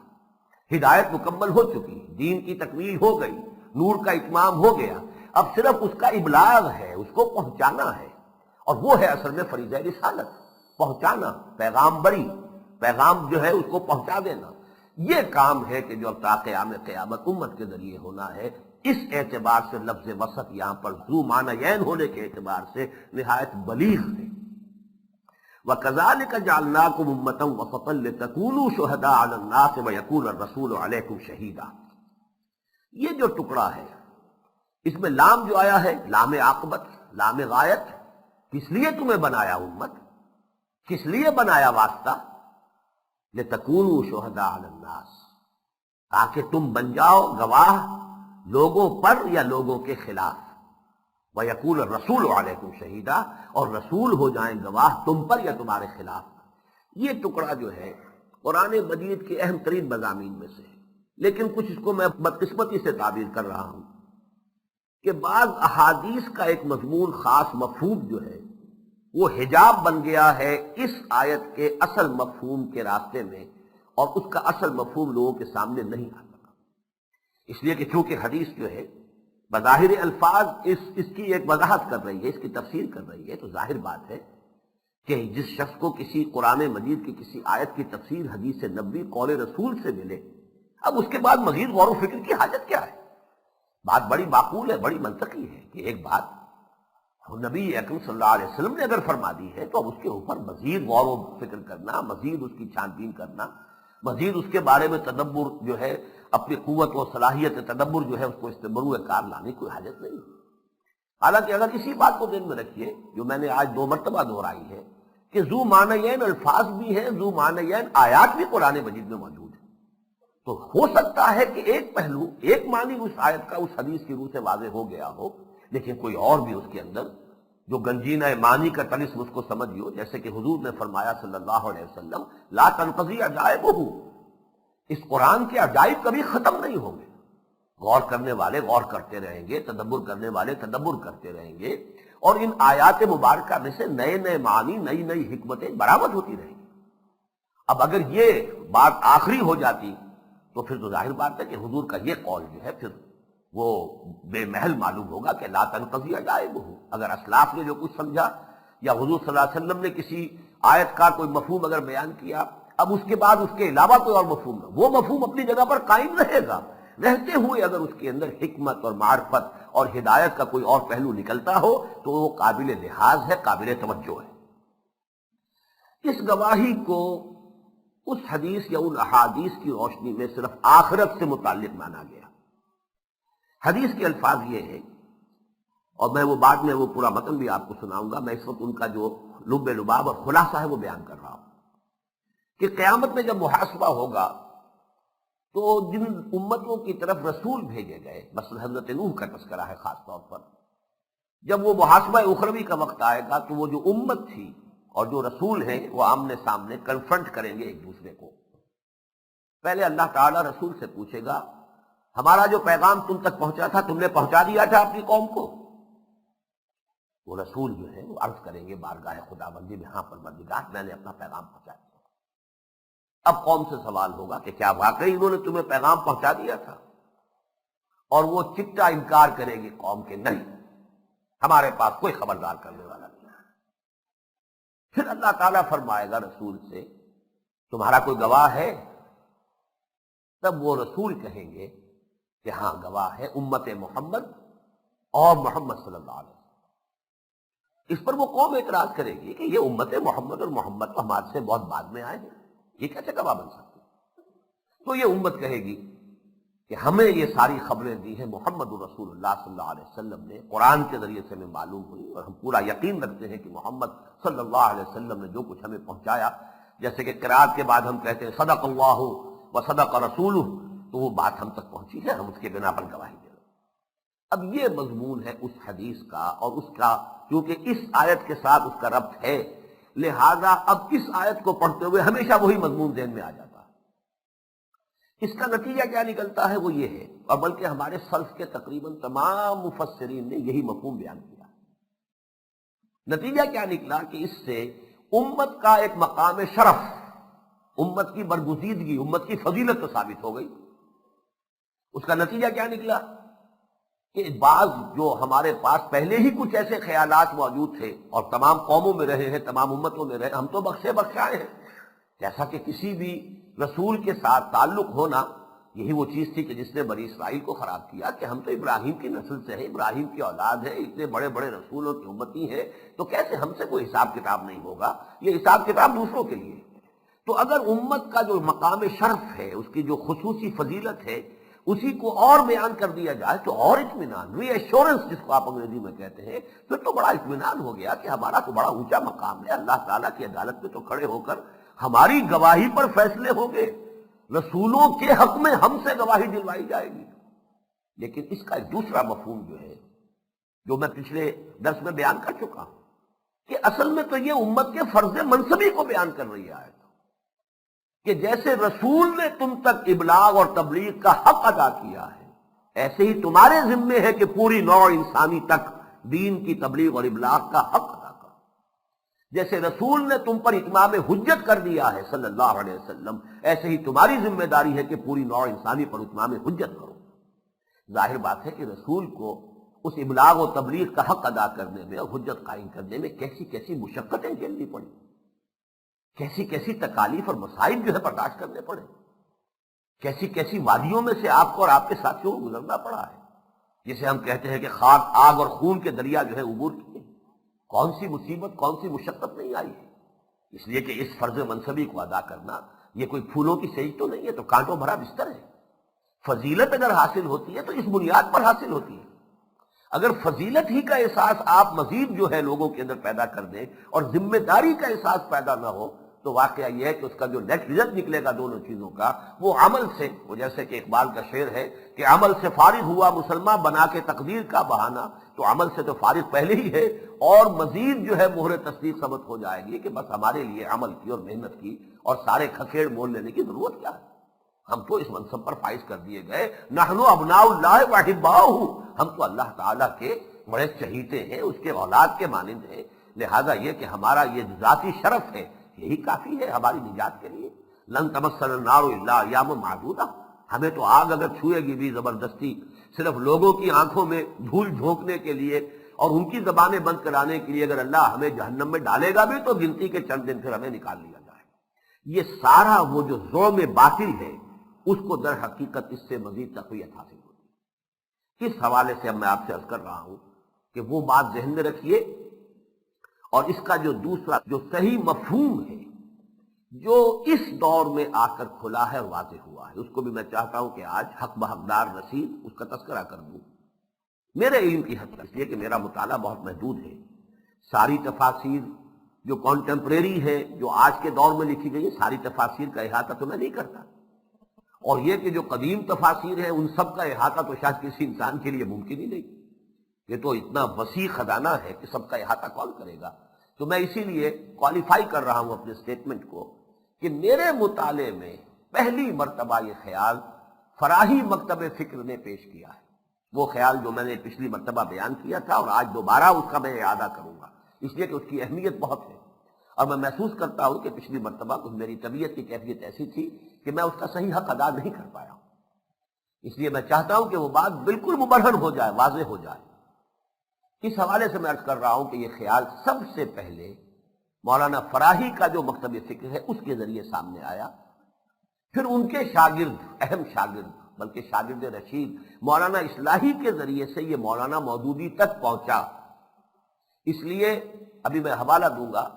ہدایت مکمل ہو چکی، دین کی تکمیل ہو گئی، نور کا اتمام ہو گیا، اب صرف اس کا ابلاغ ہے، اس کو پہنچانا ہے، اور وہ ہے اصل میں فریضہ رسالت، پہنچانا، پیغام بری، پیغام جو ہے اس کو پہنچا دینا۔ یہ کام ہے کہ جو اب تا قیام قیامت امت کے ذریعے ہونا ہے۔ اس اعتبار سے لفظ وسط یہاں پر ذو معنیین ہونے کے اعتبار سے نہایت بلیغ ہے۔ وَكَذَلِكَ جَعَلْنَاكُمْ أُمَّةً وَسَطًا لِتَكُونُوا شُهَدَاءَ عَلَى النَّاسِ وَيَكُونَ الرَّسُولُ عَلَيْكُمْ شَهِيدًا۔ یہ جو ٹکڑا ہے اس میں لام جو آیا ہے لام عاقبت، لام غایت، کس لیے تمہیں بنایا امت، کس لیے بنایا واسطہ؟ لِتَكُونُوا شُهَدَاءَ عَلَى النَّاسِ، تاکہ تم بن جاؤ گواہ لوگوں پر یا لوگوں کے خلاف، وَيَكُونَ الرَّسُولُ عَلَيْكُمْ شَهِيدًا، اور رسول ہو جائیں گواہ تم پر یا تمہارے خلاف۔ یہ ٹکڑا جو ہے قرآن مجید کے اہم ترین مضامین میں سے ہے، لیکن کچھ اس کو میں بدقسمتی سے تعبیر کر رہا ہوں کہ بعض احادیث کا ایک مضمون خاص مفہوم جو ہے وہ حجاب بن گیا ہے اس آیت کے اصل مفہوم کے راستے میں، اور اس کا اصل مفہوم لوگوں کے سامنے نہیں آتا، اس لیے کہ چونکہ حدیث جو ہے بظاہر الفاظ اس کی ایک وضاحت کر رہی ہے، اس کی تفسیر کر رہی ہے، تو ظاہر بات ہے کہ جس شخص کو کسی قرآن مجید کی کسی آیت کی تفسیر حدیث نبوی قول رسول سے ملے، اب اس کے بعد مزید غور و فکر کی حاجت کیا ہے؟ بات بڑی معقول ہے، بڑی منطقی ہے کہ ایک بات نبی اکرم صلی اللہ علیہ وسلم نے اگر فرما دی ہے تو اب اس کے اوپر مزید غور و فکر کرنا، مزید اس کی چھان بین کرنا، مزید اس کے بارے میں تدبر جو ہے، اپنی قوت و صلاحیت تدبر جو ہے اس کو استمروا کار لانے کوئی حاجت نہیں۔ حالانکہ اگر اسی بات کو ذہن میں رکھیے جو میں نے آج 2 مرتبہ دہرائی ہے کہ ذو معنیین الفاظ بھی ہیں، ذو معنیین آیات بھی قرآن مجید میں موجود ہیں، تو ہو سکتا ہے کہ ایک پہلو، ایک معنی اس آیت کا اس حدیث کی روح سے واضح ہو گیا ہو، لیکن کوئی اور بھی اس کے اندر جو گنجینہ معنی کا طلسم اس کو سمجھیو، جیسے کہ حضور نے فرمایا صلی اللہ علیہ وسلم لا تنقضی عجائبہ، اس قرآن کے عجائب کبھی ختم نہیں ہوں گے، غور کرنے والے غور کرتے رہیں گے، تدبر کرنے والے تدبر کرتے رہیں گے، اور ان آیات مبارکہ میں سے نئے نئے معنی، نئی نئی حکمتیں برآمد ہوتی رہیں گی۔ اب اگر یہ بات آخری ہو جاتی تو پھر تو ظاہر بات ہے کہ حضور کا یہ قول جو ہے پھر وہ بے محل معلوم ہوگا کہ لا تنقضی عجائبہ، اگر اسلاف نے جو کچھ سمجھا یا حضور صلی اللہ علیہ وسلم نے کسی آیت کا کوئی مفہوم اگر بیان کیا، اب اس کے بعد اس کے علاوہ کوئی اور مفہوم نہ، وہ مفہوم اپنی جگہ پر قائم رہے گا، رہتے ہوئے اگر اس کے اندر حکمت اور معرفت اور ہدایت کا کوئی اور پہلو نکلتا ہو تو وہ قابل لحاظ ہے، قابل توجہ ہے۔ اس گواہی کو اس حدیث یا ان احادیث کی روشنی میں صرف آخرت سے متعلق مانا گیا۔ حدیث کے الفاظ یہ ہے، اور میں وہ بعد میں وہ پورا متن بھی آپ کو سناؤں گا، میں اس وقت ان کا جو لب لباب اور خلاصہ ہے وہ بیان کر رہا ہوں کہ قیامت میں جب محاسبہ ہوگا تو جن امتوں کی طرف رسول بھیجے گئے، مثلا حضرت نوح کا تذکرہ ہے خاص طور پر، جب وہ محاسبہ اخروی کا وقت آئے گا تو وہ جو امت تھی اور جو رسول ہیں وہ آمنے سامنے کنفرنٹ کریں گے ایک دوسرے کو۔ پہلے اللہ تعالیٰ رسول سے پوچھے گا ہمارا جو پیغام تم تک پہنچا تھا تم نے پہنچا دیا تھا اپنی قوم کو؟ وہ رسول جو ہے وہ عرض کریں گے بارگاہ خدا بندی میں، ہاں پروردگار میں نے اپنا پیغام پہنچا دیا۔ اب قوم سے سوال ہوگا کہ کیا واقعی انہوں نے تمہیں پیغام پہنچا دیا تھا؟ اور وہ چپٹا انکار کرے گی قوم کے نہیں، ہمارے پاس کوئی خبردار کرنے والا نہیں۔ پھر اللہ تعالیٰ فرمائے گا رسول سے تمہارا کوئی گواہ ہے؟ تب وہ رسول کہیں گے کہ ہاں گواہ ہے امت محمد اور محمد صلی اللہ علیہ وسلم۔ اس پر وہ قوم اعتراض کرے گی کہ یہ امت محمد اور محمد تو ہمارے سے بہت بعد میں آئے ہیں، یہ کیسے گواہ بن سکتے؟ تو یہ امت کہے گی کہ ہمیں یہ ساری خبریں دی ہیں محمد رسول اللہ صلی اللہ علیہ وسلم نے، قرآن کے ذریعے سے ہمیں معلوم ہوئی، اور ہم پورا یقین رکھتے ہیں کہ محمد صلی اللہ علیہ وسلم نے جو کچھ ہمیں پہنچایا، جیسے کہ قرات کے بعد ہم کہتے ہیں صدق اللہ و صدق رسولہ، تو وہ بات ہم تک پہنچی ہے، ہم اس کے بنا پر گواہی دے رہے ہیں۔ اب یہ مضمون ہے اس حدیث کا، اور اس کا کیونکہ اس آیت کے ساتھ اس کا ربط ہے، لہذا اب اس آیت کو پڑھتے ہوئے ہمیشہ وہی مضمون ذہن میں آ جاتا ہے۔ اس کا نتیجہ کیا نکلتا ہے وہ یہ ہے، اور بلکہ ہمارے سلف کے تقریباً تمام مفسرین نے یہی مفہوم بیان کیا۔ نتیجہ کیا نکلا کہ اس سے امت کا ایک مقام شرف، امت کی برگزیدگی، امت کی فضیلت تو ثابت ہو گئی۔ اس کا نتیجہ کیا نکلا کہ بعض جو ہمارے پاس پہلے ہی کچھ ایسے خیالات موجود تھے، اور تمام قوموں میں رہے ہیں، تمام امتوں میں رہے، ہم تو بخشے بخشائے ہیں، جیسا کہ کسی بھی رسول کے ساتھ تعلق ہونا یہی وہ چیز تھی کہ جس نے بنی اسرائیل کو خراب کیا، کہ ہم تو ابراہیم کی نسل سے ہیں، ابراہیم کی اولاد ہے، اتنے بڑے بڑے رسولوں کی امتی ہے، تو کیسے ہم سے کوئی حساب کتاب نہیں ہوگا، یہ حساب کتاب دوسروں کے لیے۔ تو اگر امت کا جو مقام شرف ہے، اس کی جو خصوصی فضیلت ہے، اسی کو اور بیان کر دیا جائے تو اور اطمینان، ری ایشورنس جس کو آپ انگریزی میں کہتے ہیں، پھر تو بڑا اطمینان ہو گیا کہ ہمارا تو بڑا اونچا مقام ہے، اللہ تعالیٰ کی عدالت میں تو کھڑے ہو کر ہماری گواہی پر فیصلے ہوں گے، رسولوں کے حق میں ہم سے گواہی دلوائی جائے گی۔ لیکن اس کا ایک دوسرا مفہوم جو ہے، جو میں پچھلے درس میں بیان کر چکا ہوں، کہ اصل میں تو یہ امت کے فرض منصبی کو بیان کر رہی ہے کہ جیسے رسول نے تم تک ابلاغ اور تبلیغ کا حق ادا کیا ہے، ایسے ہی تمہارے ذمے ہے کہ پوری نوع انسانی تک دین کی تبلیغ اور ابلاغ کا حق ادا کرو۔ جیسے رسول نے تم پر اتمام حجت کر دیا ہے صلی اللہ علیہ وسلم، ایسے ہی تمہاری ذمہ داری ہے کہ پوری نوع انسانی پر اتمام حجت کرو۔ ظاہر بات ہے کہ رسول کو اس ابلاغ و تبلیغ کا حق ادا کرنے میں اور حجت قائم کرنے میں کیسی کیسی مشقتیں جھیلنی پڑی، کیسی کیسی تکالیف اور مصائب جو ہے برداشت کرنے پڑے، کیسی کیسی وادیوں میں سے آپ کو اور آپ کے ساتھیوں کو گزرنا پڑا ہے، جسے ہم کہتے ہیں کہ خاک، آگ اور خون کے دریا جو ہے عبور کیے۔ کون سی مصیبت، کون سی مشقت نہیں آئی ہے، اس لیے کہ اس فرض منصبی کو ادا کرنا یہ کوئی پھولوں کی سیج تو نہیں ہے، تو کانٹوں بھرا بستر ہے۔ فضیلت اگر حاصل ہوتی ہے تو اس بنیاد پر حاصل ہوتی ہے۔ اگر فضیلت ہی کا احساس آپ مزید جو ہے لوگوں کے اندر پیدا کر دیں اور ذمہ داری کا احساس پیدا نہ ہو، تو واقعہ یہ ہے کہ اس کا جو نیٹ رزلٹ نکلے گا دونوں چیزوں کا، وہ عمل سے، وہ جیسے کہ اقبال کا شعر ہے کہ عمل سے فارغ ہوا مسلمان بنا کے تقدیر کا بہانہ، تو عمل سے تو فارغ پہلے ہی ہے، اور مزید جو ہے مہر تصدیق ثبت ہو جائے گی کہ بس ہمارے لیے عمل کی اور محنت کی اور سارے کھکھیڑ مول لینے کی ضرورت کیا ہے۔ ہم تو اس منصب پر فائز کر دیے گئے، نحن ابناء اللہ واحباؤہ، ہم تو اللہ تعالیٰ کے بڑے چہیتے ہیں، اس کے اولاد کے مانند ہیں، لہذا یہ کہ ہمارا یہ ذاتی شرف ہے، یہی کافی ہے ہماری نجات کے لیے۔ لن تمسنا النار الا ایاما معدودہ، ہمیں تو آگ اگر چھوئے گی بھی زبردستی صرف لوگوں کی آنکھوں میں دھول جھونکنے کے لیے اور ان کی زبانیں بند کرانے کے لیے، اگر اللہ ہمیں جہنم میں ڈالے گا بھی تو گنتی کے چند دن پھر ہمیں نکال لیا جائے گا۔ یہ سارا وہ جو ظلم باطل ہے، اس کو در حقیقت اس سے مزید تقویت حاصل ہوتی ہے۔ اس حوالے سے اب میں آپ سے عرض کر رہا ہوں کہ وہ بات ذہن میں رکھیے، اور اس کا جو دوسرا جو صحیح مفہوم ہے جو اس دور میں آ کر کھلا ہے اور واضح ہوا ہے، اس کو بھی میں چاہتا ہوں کہ آج حق بحقدار نصیب اس کا تذکرہ کر دوں، میرے علم کی حد تک، اس لیے کہ میرا مطالعہ بہت محدود ہے۔ ساری تفاسیر جو کانٹمپریری ہے، جو آج کے دور میں لکھی گئی ہے، ساری تفاسیر کا احاطہ تو میں نہیں کرتا، اور یہ کہ جو قدیم تفاسیر ہیں ان سب کا احاطہ تو شاید کسی انسان کے لیے ممکن ہی نہیں، یہ تو اتنا وسیع خزانہ ہے کہ سب کا احاطہ کون کرے گا۔ تو میں اسی لیے کوالیفائی کر رہا ہوں اپنے سٹیٹمنٹ کو کہ میرے مطالعے میں پہلی مرتبہ یہ خیال فراہی مکتب فکر نے پیش کیا ہے، وہ خیال جو میں نے پچھلی مرتبہ بیان کیا تھا، اور آج دوبارہ اس کا میں اعادہ کروں گا، اس لیے کہ اس کی اہمیت بہت ہے، اور میں محسوس کرتا ہوں کہ پچھلی مرتبہ کچھ میری طبیعت کی کیفیت ایسی تھی کہ میں اس کا صحیح حق ادا نہیں کر پایا ہوں، اس لیے میں چاہتا ہوں کہ وہ بات بالکل مبرہن ہو جائے، واضح ہو جائے۔ اس حوالے سے میں عرض کر رہا ہوں کہ یہ خیال سب سے پہلے مولانا فراہی کا جو مکتب فکر ہے اس کے ذریعے سامنے آیا، پھر ان کے شاگرد، اہم شاگرد بلکہ شاگرد رشید مولانا اصلاحی کے ذریعے سے یہ مولانا مودودی تک پہنچا۔ اس لیے ابھی میں حوالہ دوں گا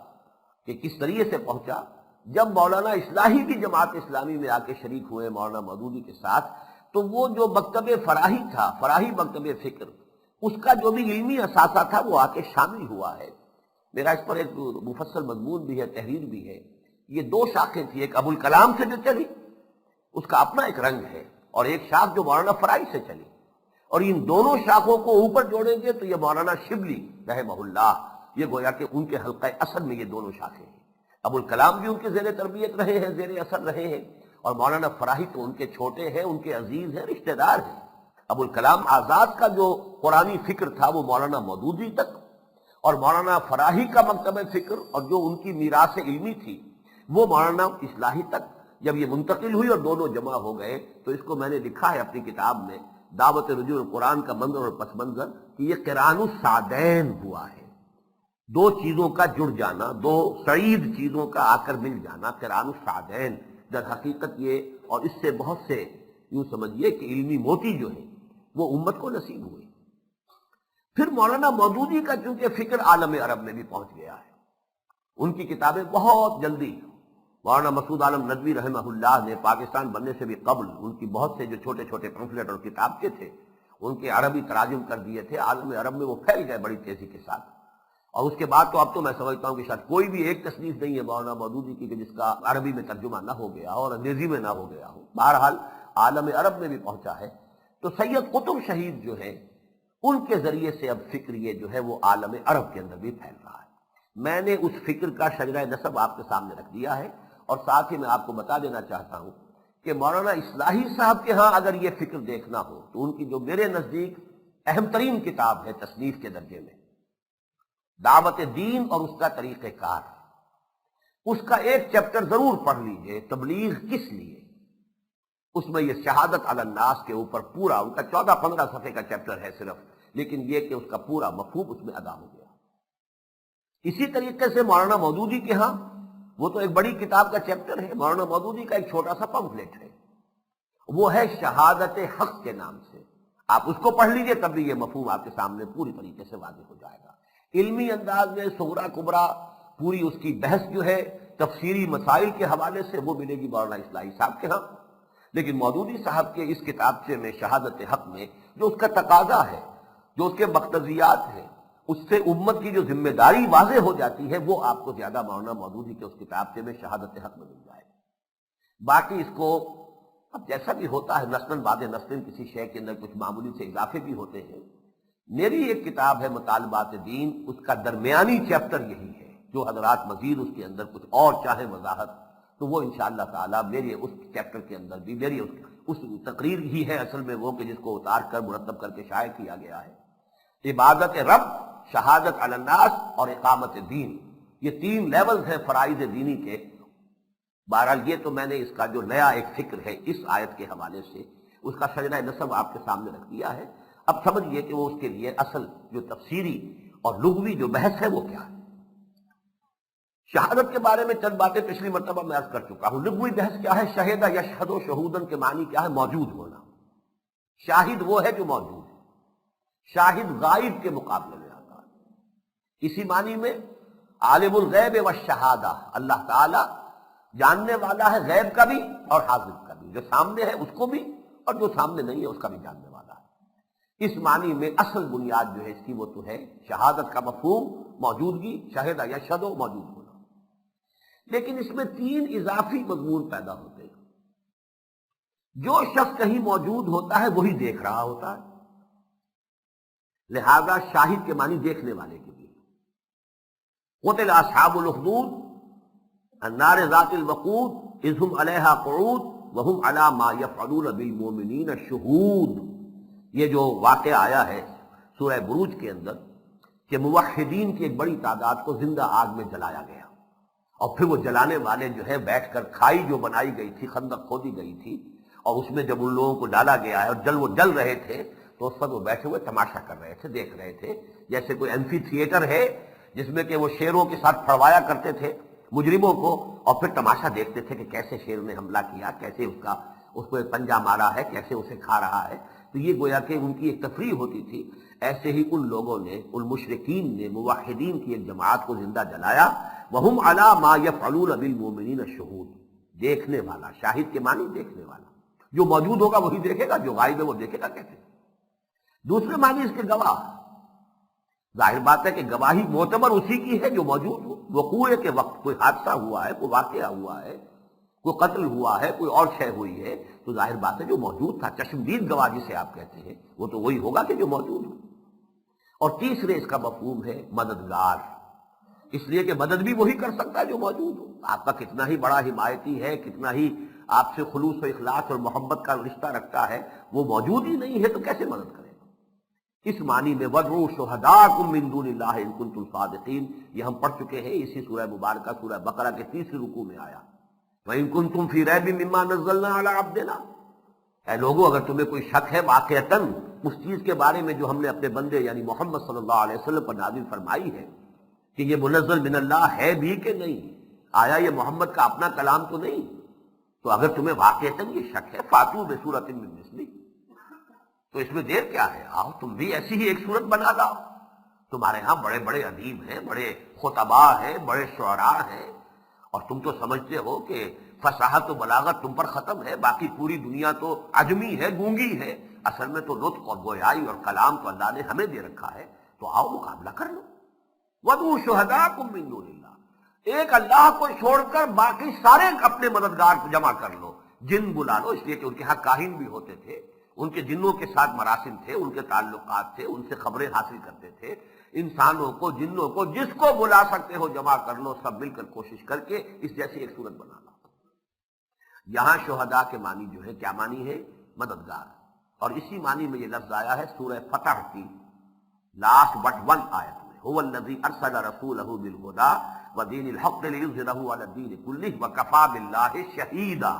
کہ کس طریقے سے پہنچا، جب مولانا اصلاحی بھی جماعت اسلامی میں آ کے شریک ہوئے مولانا مودودی کے ساتھ، تو وہ جو مکتب فراہی تھا، فراہی مکتب فکر، اس کا جو بھی علمی اثاثہ تھا وہ آ کے شامل ہوا ہے۔ میرا اس پر ایک مفصل مضمون بھی ہے، تحریر بھی ہے۔ یہ دو شاخیں تھی، ایک ابوالکلام سے جو چلی، اس کا اپنا ایک رنگ ہے، اور ایک شاخ جو مولانا فراہی سے چلی، اور ان دونوں شاخوں کو اوپر جوڑیں گے تو یہ مولانا شبلی رحمہ اللہ، یہ گویا کہ ان کے حلقہ اثر میں یہ دونوں شاخیں ہیں۔ ابوالکلام بھی ان کے زیر تربیت رہے ہیں، زیر اثر رہے ہیں، اور مولانا فراہی تو ان کے چھوٹے ہیں، ان کے عزیز ہیں، رشتہ دار ہیں۔ ابوالکلام آزاد کا جو قرآنی فکر تھا وہ مولانا مودودی تک، اور مولانا فراہی کا مکتب فکر اور جو ان کی میراث علمی تھی وہ مولانا اصلاحی تک جب یہ منتقل ہوئی اور دونوں جمع ہو گئے، تو اس کو میں نے لکھا ہے اپنی کتاب میں، دعوت رجوع القرآن کا منظر اور پس منظر، کہ یہ قران السعدین ہوا ہے، دو چیزوں کا جڑ جانا، دو سعید چیزوں کا آ کر مل جانا، قران السعدین۔ در حقیقت یہ، اور اس سے بہت سے یوں سمجھیے کہ علمی موتی جو ہے وہ امت کو نصیب ہوئے۔ پھر مولانا مودودی کا چونکہ فکر عالم عرب میں بھی پہنچ گیا ہے، ان کی کتابیں بہت جلدی، مولانا مسعود عالم ندوی رحمہ اللہ نے پاکستان بننے سے بھی قبل ان کی بہت سے جو چھوٹے چھوٹے پمفلٹ اور کتاب کے تھے ان کے عربی تراجم کر دیے تھے، عالم عرب میں وہ پھیل گئے بڑی تیزی کے ساتھ۔ اور اس کے بعد تو اب تو میں سمجھتا ہوں کہ شاید کوئی بھی ایک تصنیف نہیں ہے مولانا مودودی کی کہ جس کا عربی میں ترجمہ نہ ہو گیا ہو اور انگریزی میں نہ ہو گیا ہو، بہرحال عالم عرب میں بھی پہنچا ہے۔ تو سید قطب شہید جو ہے، ان کے ذریعے سے اب فکر یہ جو ہے وہ عالم عرب کے اندر بھی پھیل رہا ہے۔ میں نے اس فکر کا شجرہ نسب آپ کے سامنے رکھ دیا ہے، اور ساتھ ہی میں آپ کو بتا دینا چاہتا ہوں کہ مولانا اصلاحی صاحب کے ہاں اگر یہ فکر دیکھنا ہو تو ان کی جو میرے نزدیک اہم ترین کتاب ہے تصنیف کے درجے میں، دعوت دین اور اس کا طریقہ کار، اس کا ایک چیپٹر ضرور پڑھ لیجئے، تبلیغ کس لیے۔ اس میں یہ شہادت علی الناس کے اوپر پورا ان کا 14-15 صفحے کا چیپٹر ہے صرف، لیکن یہ کہ اس کا پورا مفہوم اس میں ادا ہو گیا۔ اسی طریقے سے مولانا مودودی کے ہاں وہ تو ایک بڑی کتاب کا چیپٹر ہے، مولانا مودودی کا ایک چھوٹا سا پمفلٹ ہے، وہ ہے شہادت حق کے نام سے۔ آپ اس کو پڑھ لیجئے تب بھی یہ مفہوم آپ کے سامنے پوری طریقے سے واضح ہو جائے گا۔ علمی انداز میں صغرا کبرا پوری اس کی بحث جو ہے تفسیری مسائل کے حوالے سے وہ ملے گی مولانا اصلاحی صاحب کے ہاں، لیکن مودودی صاحب کے اس کتابچے میں شہادت حق میں جو اس کا تقاضا ہے، جو اس کے مقتضیات ہیں، اس سے امت کی جو ذمہ داری واضح ہو جاتی ہے، وہ آپ کو زیادہ مولانا مودودی کے اس کتابچے میں شہادت حق میں مل جائے گا۔ باقی اس کو اب جیسا بھی ہوتا ہے نسلاً بعد نسلاً کسی شے کے اندر کچھ معمولی سے اضافے بھی ہوتے ہیں۔ میری ایک کتاب ہے مطالبات دین، اس کا درمیانی چیپٹر یہی ہے، جو حضرات مزید اس کے اندر کچھ اور چاہیں وضاحت تو وہ انشاءاللہ تعالی میری اس چیپٹر کے اندر بھی میری اس تقریر ہی ہے اصل میں وہ کہ جس کو اتار کر مرتب کر کے شائع کیا گیا ہے۔ عبادت رب، شہادت علی الناس اور اقامت دین، یہ 3 لیولز ہیں فرائض دینی کے۔ بہرحال یہ تو میں نے اس کا جو نیا ایک فکر ہے اس آیت کے حوالے سے اس کا شجرہ نسب آپ کے سامنے رکھ دیا ہے۔ اب سمجھئے کہ وہ اس کے لیے اصل جو تفسیری اور لغوی جو بحث ہے وہ کیا ہے۔ شہادت کے بارے میں چند باتیں پچھلی مرتبہ میں عرض کر چکا ہوں۔ لغوی بحث کیا ہے؟ شہدہ یشہد و شہودن کے معنی کیا ہے؟ موجود ہونا۔ شاہد وہ ہے جو موجود ہے، شاہد غائب کے مقابلے میں آتا ہے۔ اسی معنی میں عالم الغیب والشہادہ، اللہ تعالی جاننے والا ہے غیب کا بھی اور حاضر کا بھی، جو سامنے ہے اس کو بھی اور جو سامنے نہیں ہے اس کا بھی جاننے والا ہے۔ اس معنی میں اصل بنیاد جو ہے اس کی وہ تو ہے شہادت کا مفہوم، موجودگی، شہدہ یشہد و موجود ہونا۔ لیکن اس میں 3 اضافی مضمون پیدا ہوتے ہیں۔ جو شخص کہیں موجود ہوتا ہے وہی دیکھ رہا ہوتا ہے، لہذا شاہد کے معنی دیکھنے والے کے لیے۔ قتل اصحاب الاخدود النار ذات الوقود اذ هم علیہا قعود وهم علی ما یفعلون بالمؤمنین شہود۔ یہ جو واقعہ آیا ہے سورہ بروج کے اندر کہ موحدین کی ایک بڑی تعداد کو زندہ آگ میں جلایا گیا، اور پھر وہ جلانے والے جو ہے بیٹھ کر کھائی جو بنائی گئی تھی، خندق کھودی گئی تھی، اور اس میں جب ان لوگوں کو ڈالا گیا ہے اور وہ جل رہے تھے تو اس پر وہ بیٹھے ہوئے تماشا کر رہے تھے، دیکھ رہے تھے، جیسے کوئی اینفی تھیٹر ہے جس میں کہ وہ شیروں کے ساتھ پھڑوایا کرتے تھے مجرموں کو، اور پھر تماشا دیکھتے تھے کہ کیسے شیر نے حملہ کیا، کیسے اس کو پنجہ مارا ہے، کیسے اسے کھا رہا ہے۔ تو یہ گویا کہ ان کی ایک تفریح ہوتی تھی. ایسے ہی ان لوگوں نے، ان مشرکین نے موحدین کی ایک جماعت کو زندہ جلایا. وَهُمْ عَلَى مَا يَفْعَلُونَ بِالْمُؤْمِنِينَ شُهُودٌ، دیکھنے والا، شاہد کے معنی دیکھنے والا، جو موجود ہوگا وہی دیکھے گا، جو غائب ہے وہ دیکھے گا کیسے. دوسرے معنی اس کے گواہ. ظاہر بات ہے کہ گواہی معتبر اسی کی ہے جو موجود ہو. وقوع کے وقت کوئی حادثہ ہوا ہے، کوئی واقعہ ہوا ہے، کوئی قتل ہوا ہے، کوئی اور شے ہوئی ہے، تو ظاہر بات ہے جو موجود تھا، چشمدید گواہ جسے آپ کہتے ہیں، وہ تو وہی ہوگا کہ جو موجود ہو. اور تیسرے اس کا مفہوم ہے مددگار، اس لیے کہ مدد بھی وہی کر سکتا ہے جو موجود ہو. آپ کا کتنا ہی بڑا حمایتی ہے، کتنا ہی آپ سے خلوص و اخلاص اور محبت کا رشتہ رکھتا ہے، وہ موجود ہی نہیں ہے تو کیسے مدد کرے گا. اس معنی میں وَادْعُوا شُهَدَاءَكُم مِّن دُونِ اللَّهِ إِن كُنتُمْ صَادِقِينَ، یہ ہم پڑھ چکے ہیں اسی سورہ مبارکہ سورہ بقرہ کے تیسرے رکوع میں آیا. وَإِن كُنتُمْ فِي رَيْبٍ مِّمَّا نَزَّلْنَا عَلَىٰ عَبْدِنَا، اے لوگو اگر تمہیں کوئی شک ہے واقعتاً اس چیز کے بارے میں جو ہم نے اپنے بندے یعنی محمد صلی اللہ علیہ وسلم پر نازل فرمائی ہے کہ یہ منزل من اللہ ہے بھی کہ نہیں، آیا یہ محمد کا اپنا کلام تو نہیں، تو اگر تمہیں واقعتاً یہ شک ہے فاتوا بسورۃ من مثلہ، تو اس میں دیر کیا ہے، آؤ تم بھی ایسی ہی ایک صورت بنا لاؤ. تمہارے ہاں بڑے بڑے ادیب ہیں، بڑے خطباء ہیں، بڑے شعراء ہیں، اور تم تو سمجھتے ہو کہ فصاحت و بلاغت تم پر ختم ہے، باقی پوری دنیا تو عجمی ہے، گونگی ہے. اصل میں تو لطف اور گویائی اور کلام تو اللہ نے ہمیں دے رکھا ہے، تو آؤ مقابلہ کر لو. وَادْعُوا شُهَدَاءَكُم مِّن دُونِ اللَّهِ، ایک اللہ کو چھوڑ کر باقی سارے اپنے مددگار کو جمع کر لو. جن بلا لو، اس لیے کہ ان کے ہاں کاہن بھی ہوتے تھے، ان کے جنوں کے ساتھ مراسم تھے، ان کے تعلقات تھے، ان سے خبریں حاصل کرتے تھے. انسانوں کو، جنوں کو، جس کو بلا سکتے ہو جمع کر لو، سب مل کر کوشش کر کے اس جیسی ایک صورت بنا لو. یہاں شہداء کے معنی جو ہے کیا معنی ہے؟ مددگار. اور اسی معنی میں یہ لفظ آیا ہے سورہ فتح کی لاسٹ بٹ 1 آیت میں، هو الذی ارسل رسولہ بالہدی ودین الحق لیظہرہ علی الدین کلہ وکفی باللہ شہیدا.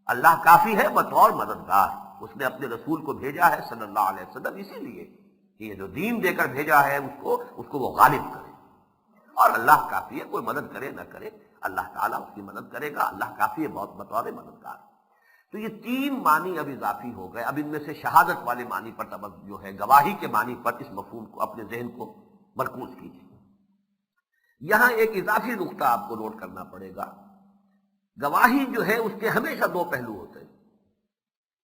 اللہ کافی ہے بطور مددگار. اس نے اپنے رسول کو بھیجا ہے صلی اللہ علیہ وسلم اسی لیے کہ یہ جو دین دے کر بھیجا ہے اس کو وہ غالب کرے. اور اللہ کافی ہے، کوئی مدد کرے نہ کرے اللہ تعالیٰ اس کی مدد کرے گا. اللہ کافی ہے بہت بطور مددگار. تو یہ 3 معنی اب اضافی ہو گئے. اب ان میں سے شہادت والے معنی پر توجہ ہے، گواہی کے معنی پر اس مفہوم کو اپنے ذہن کو مرکوز کیجیے. یہاں ایک اضافی نقطہ آپ کو نوٹ کرنا پڑے گا. گواہی جو ہے اس کے ہمیشہ 2 پہلو ہوتے ہیں.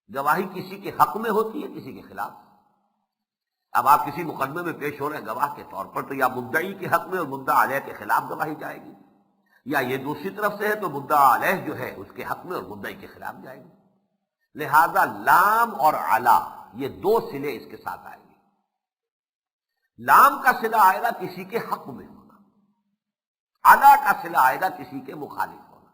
گواہی کسی کے حق میں ہوتی ہے، کسی کے خلاف. اب آپ کسی مقدمے میں پیش ہو رہے ہیں گواہ کے طور پر، تو یا مدعی کے حق میں اور مدعا علیہ کے خلاف گواہی جائے گی، یا یہ دوسری طرف سے ہے تو مدعا علیہ جو ہے اس کے حق میں اور مدعی کے خلاف جائے گی. لہذا لام اور علا یہ 2 صلے اس کے ساتھ آئیں گے. لام کا صلہ آئے گا کسی کے حق میں ہونا، علا کا صلہ آئے گا کسی کے مخالف ہونا.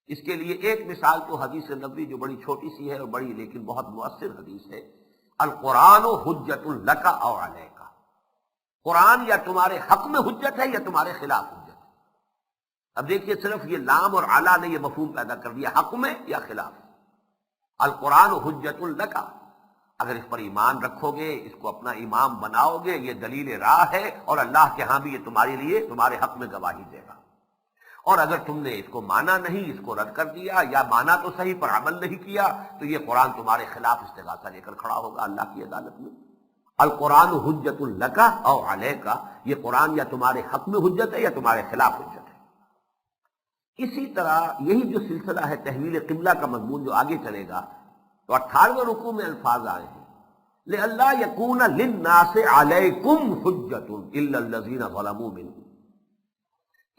اس کے لیے ایک مثال تو حدیث نبوی جو بڑی چھوٹی سی ہے اور بڑی لیکن بہت مؤثر حدیث ہے، القرآن حجت لک او علیک. قرآن یا تمہارے حق میں حجت ہے یا تمہارے خلاف حجت ہے. اب دیکھیے صرف یہ لام اور علا نے یہ مفہوم پیدا کر دیا، حق میں یا خلاف. القرآن حجت لک، اگر اس پر ایمان رکھو گے، اس کو اپنا امام بناؤ گے، یہ دلیل راہ ہے، اور اللہ کے ہاں بھی یہ تمہارے لیے تمہارے حق میں گواہی دے گا. اور اگر تم نے اس کو مانا نہیں، اس کو رد کر دیا، یا مانا تو صحیح پر عمل نہیں کیا، تو یہ قرآن تمہارے خلاف استغاثہ لے کر کھڑا ہوگا اللہ کی عدالت میں. القرآن حجت لک او علیک، یہ قرآن یا تمہارے حق میں حجت ہے یا تمہارے خلاف حجت ہے. اسی طرح یہی جو سلسلہ ہے تحویل قبلہ کا مضمون جو آگے چلے گا، تو 18ویں رکوع میں الفاظ آئے ہیں لئلا یکون للناس علیکم حجت الا الذین ظلموا منکم،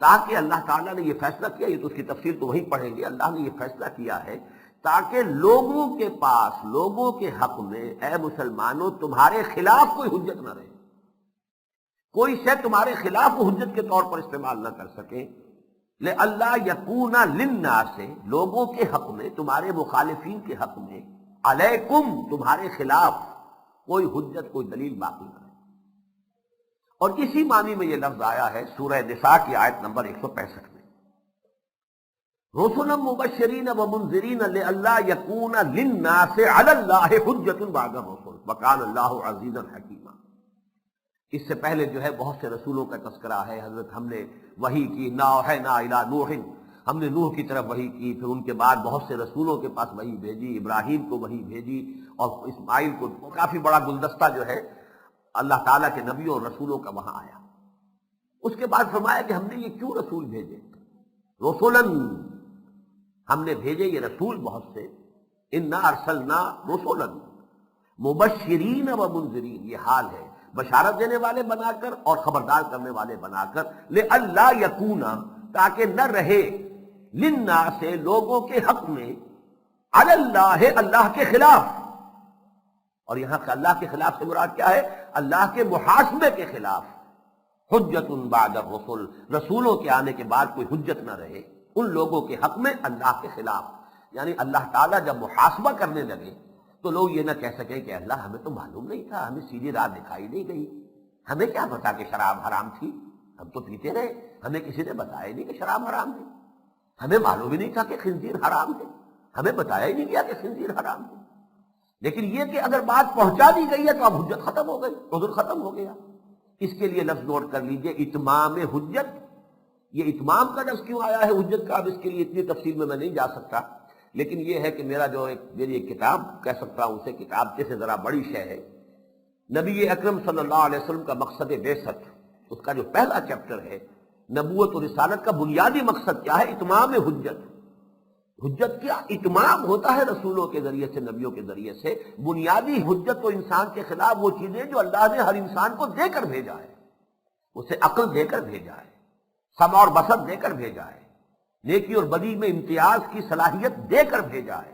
تاکہ اللہ تعالیٰ نے یہ فیصلہ کیا، یہ تو اس کی تفصیل تو وہیں پڑھیں گے. اللہ نے یہ فیصلہ کیا ہے تاکہ لوگوں کے پاس، لوگوں کے حق میں اے مسلمانوں تمہارے خلاف کوئی حجت نہ رہے، کوئی شے تمہارے خلاف وہ حجت کے طور پر استعمال نہ کر سکے. لئلا یکون للناس، لوگوں کے حق میں، تمہارے مخالفین کے حق میں، علیکم تمہارے خلاف کوئی حجت، کوئی دلیل باقی نہ رہے. اور اسی معنی میں یہ لفظ آیا ہے سورہ نساء کی آیت نمبر 165 میں، رسلا مبشرین ومنذرین لئلا یکون للناس علی اللہ حجت بعد الرسل وکان اللہ عزیزا حکیما. اس سے پہلے جو ہے بہت سے رسولوں کا تذکرہ ہے. حضرت ہم نے وحی کی، انا اوحینا الی نوح، ہم نے نوح کی طرف وحی کی، پھر ان کے بعد بہت سے رسولوں کے پاس وحی بھیجی، ابراہیم کو وحی بھیجی اور اسماعیل کو، کافی بڑا گلدستہ جو ہے اللہ تعالیٰ کے نبیوں اور رسولوں کا وہاں آیا۔ اس کے بعد فرمایا کہ ہم نے یہ کیوں رسول بھیجے؟ رسولن، ہم نے بھیجے یہ رسول بہت سے، انا ارسلنا رسولن مبشرین و منذرین، یہ حال ہے، بشارت دینے والے بنا کر اور خبردار کرنے والے بنا کر، لئلا یکون، تاکہ نہ رہے، للناس، لوگوں کے حق میں، علی اللہ، اللہ کے خلاف، اور یہاں کا اللہ کے خلاف سے مراد کیا ہے؟ اللہ کے محاسبے کے خلاف، حجت بعد الرسل، رسولوں کے آنے کے بعد کوئی حجت نہ رہے ان لوگوں کے حق میں اللہ کے خلاف۔ یعنی اللہ تعالیٰ جب محاسبہ کرنے لگے تو لوگ یہ نہ کہہ سکیں کہ اللہ ہمیں تو معلوم نہیں تھا، ہمیں سیدھی راہ دکھائی نہیں گئی، ہمیں کیا پتا کہ شراب حرام تھی، ہم تو پیتے رہے، ہمیں کسی نے بتایا نہیں کہ شراب حرام ہے، ہمیں معلوم ہی نہیں تھا کہ خنزیر حرام ہے، ہمیں بتایا ہی نہیں گیا کہ خنزیر حرام ہے۔ لیکن یہ کہ اگر بات پہنچا دی گئی ہے تو اب حجت ختم ہو گئی، عذر ختم ہو گیا۔ اس کے لیے لفظ نوٹ کر لیجئے، اتمام حجت۔ یہ اتمام کا لفظ کیوں آیا ہے حجت کا، اب اس کے لیے اتنی تفصیل میں نہیں جا سکتا، لیکن یہ ہے کہ میری ایک کتاب کہہ سکتا ہوں اسے، کتاب سے ذرا بڑی شے ہے۔ نبی اکرم صلی اللہ علیہ وسلم کا مقصد بعثت، اس کا جو پہلا چیپٹر ہے، نبوت و رسالت کا بنیادی مقصد کیا ہے؟ اتمام حجت۔ حجت کیا؟ اتمام ہوتا ہے رسولوں کے ذریعے سے، نبیوں کے ذریعے سے۔ بنیادی حجت تو انسان کے خلاف وہ چیزیں جو اللہ نے ہر انسان کو دے کر بھیجا ہے، اسے عقل دے کر بھیجا ہے، سمع اور بصر دے کر بھیجا ہے، نیکی اور بدی میں امتیاز کی صلاحیت دے کر بھیجا ہے،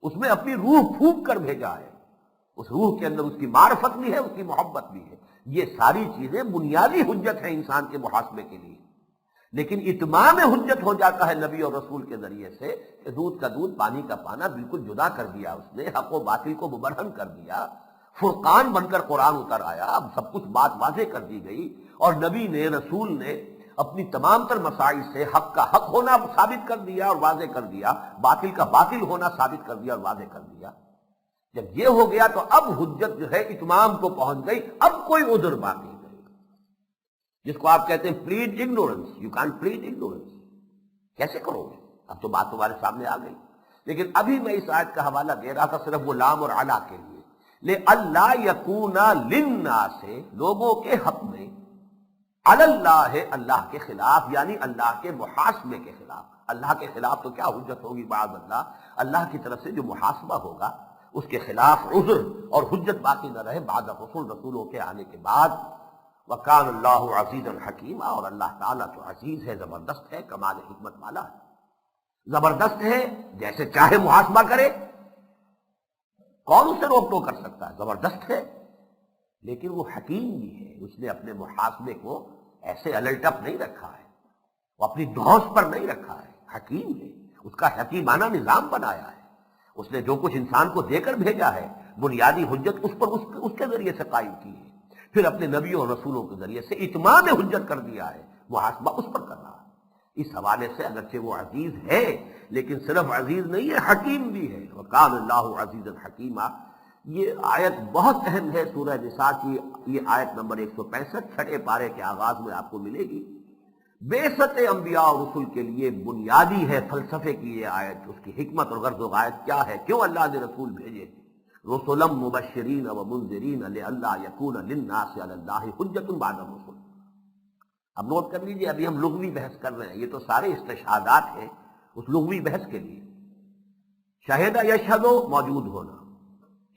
اس میں اپنی روح پھونک کر بھیجا ہے، اس روح کے اندر اس کی معرفت بھی ہے، اس کی محبت بھی ہے۔ یہ ساری چیزیں بنیادی حجت ہیں انسان کے محاسبے کے لیے۔ لیکن اتمام حجت ہو جاتا ہے نبی اور رسول کے ذریعے سے کہ دودھ کا دودھ پانی کا پانا بالکل جدا کر دیا، اس نے حق و باطل کو مبرہن کر دیا، فرقان بن کر قرآن اتر آیا، اب سب کچھ بات واضح کر دی گئی، اور نبی نے، رسول نے اپنی تمام تر مسائل سے حق کا حق ہونا ثابت کر دیا اور واضح کر دیا، باطل کا باطل ہونا ثابت کر دیا اور واضح کر دیا۔ جب یہ ہو گیا تو اب حجت جو ہے اتمام کو پہنچ گئی، اب کوئی عذر باقی نہیں، جس کو آپ کہتے ہیں plead ignorance. You can plead ignorance, کیسے کرو گے؟ اب تو بات تمہارے سامنے آ گئی۔ لیکن ابھی میں اس آیت کا حوالہ دے رہا تھا صرف وہ لام اور علا کے لیے، لِأَلَّا يَكُونَ لِلنَّاسِ، لوگوں کے حق میں، علی اللہ، اللہ کے خلاف، یعنی اللہ کے محاسبے کے خلاف۔ اللہ کے خلاف تو کیا حجت ہوگی؟ بعد اللہ کی طرف سے جو محاسبہ ہوگا اس کے خلاف عذر اور حجت باقی نہ رہے بعد الرسول، رسولوں کے آنے کے بعد۔ وَكَانَ اللَّهُ عَزِيزًا حَكِيمًا، اور اللہ تعالیٰ تو عزیز ہے، زبردست ہے، کمال حکمت والا ہے، زبردست ہے، جیسے چاہے محاسبہ کرے، کون اسے روک ٹوک کر سکتا ہے؟ زبردست ہے، لیکن وہ حکیم بھی ہے، اس نے اپنے محاسبے کو ایسے الٹ اپ نہیں رکھا ہے، وہ اپنی دھوس پر نہیں رکھا ہے، حکیم ہے، اس کا حکیمانہ نظام بنایا ہے، اس نے جو کچھ انسان کو دے کر بھیجا ہے، بنیادی حجت اس پر اس کے ذریعے سے قائم کی ہے، پھر اپنے نبیوں اور رسولوں کے ذریعے سے اتمام حجت کر دیا ہے، محاسبہ اس پر کر رہا ہے۔ اس حوالے سے اگرچہ وہ عزیز ہے لیکن صرف عزیز نہیں ہے، حکیم بھی ہے۔ وَقَانَ اللَّهُ عَزِيزًا حَكِيمًا، یہ آیت بہت اہم ہے، سورہ نساء کی یہ آیت نمبر 165 چھٹے پارے کے آغاز میں آپ کو ملے گی۔ بعثت انبیاء اور رسل کے لیے بنیادی ہے فلسفے کی یہ آیت، اس کی حکمت اور غرض و غایت کیا ہے، کیوں اللہ نے رسول بھیجے؟ رسلا مبشرین و منذرین لئلا یکون للناس علی اللہ حجت بعد الرسل۔ اب نوٹ کر لیجئے، ابھی ہم لغوی بحث کر رہے ہیں، یہ تو سارے استشہادات ہیں اس لغوی بحث کے لیے۔ شہد یشہد، موجود ہونا،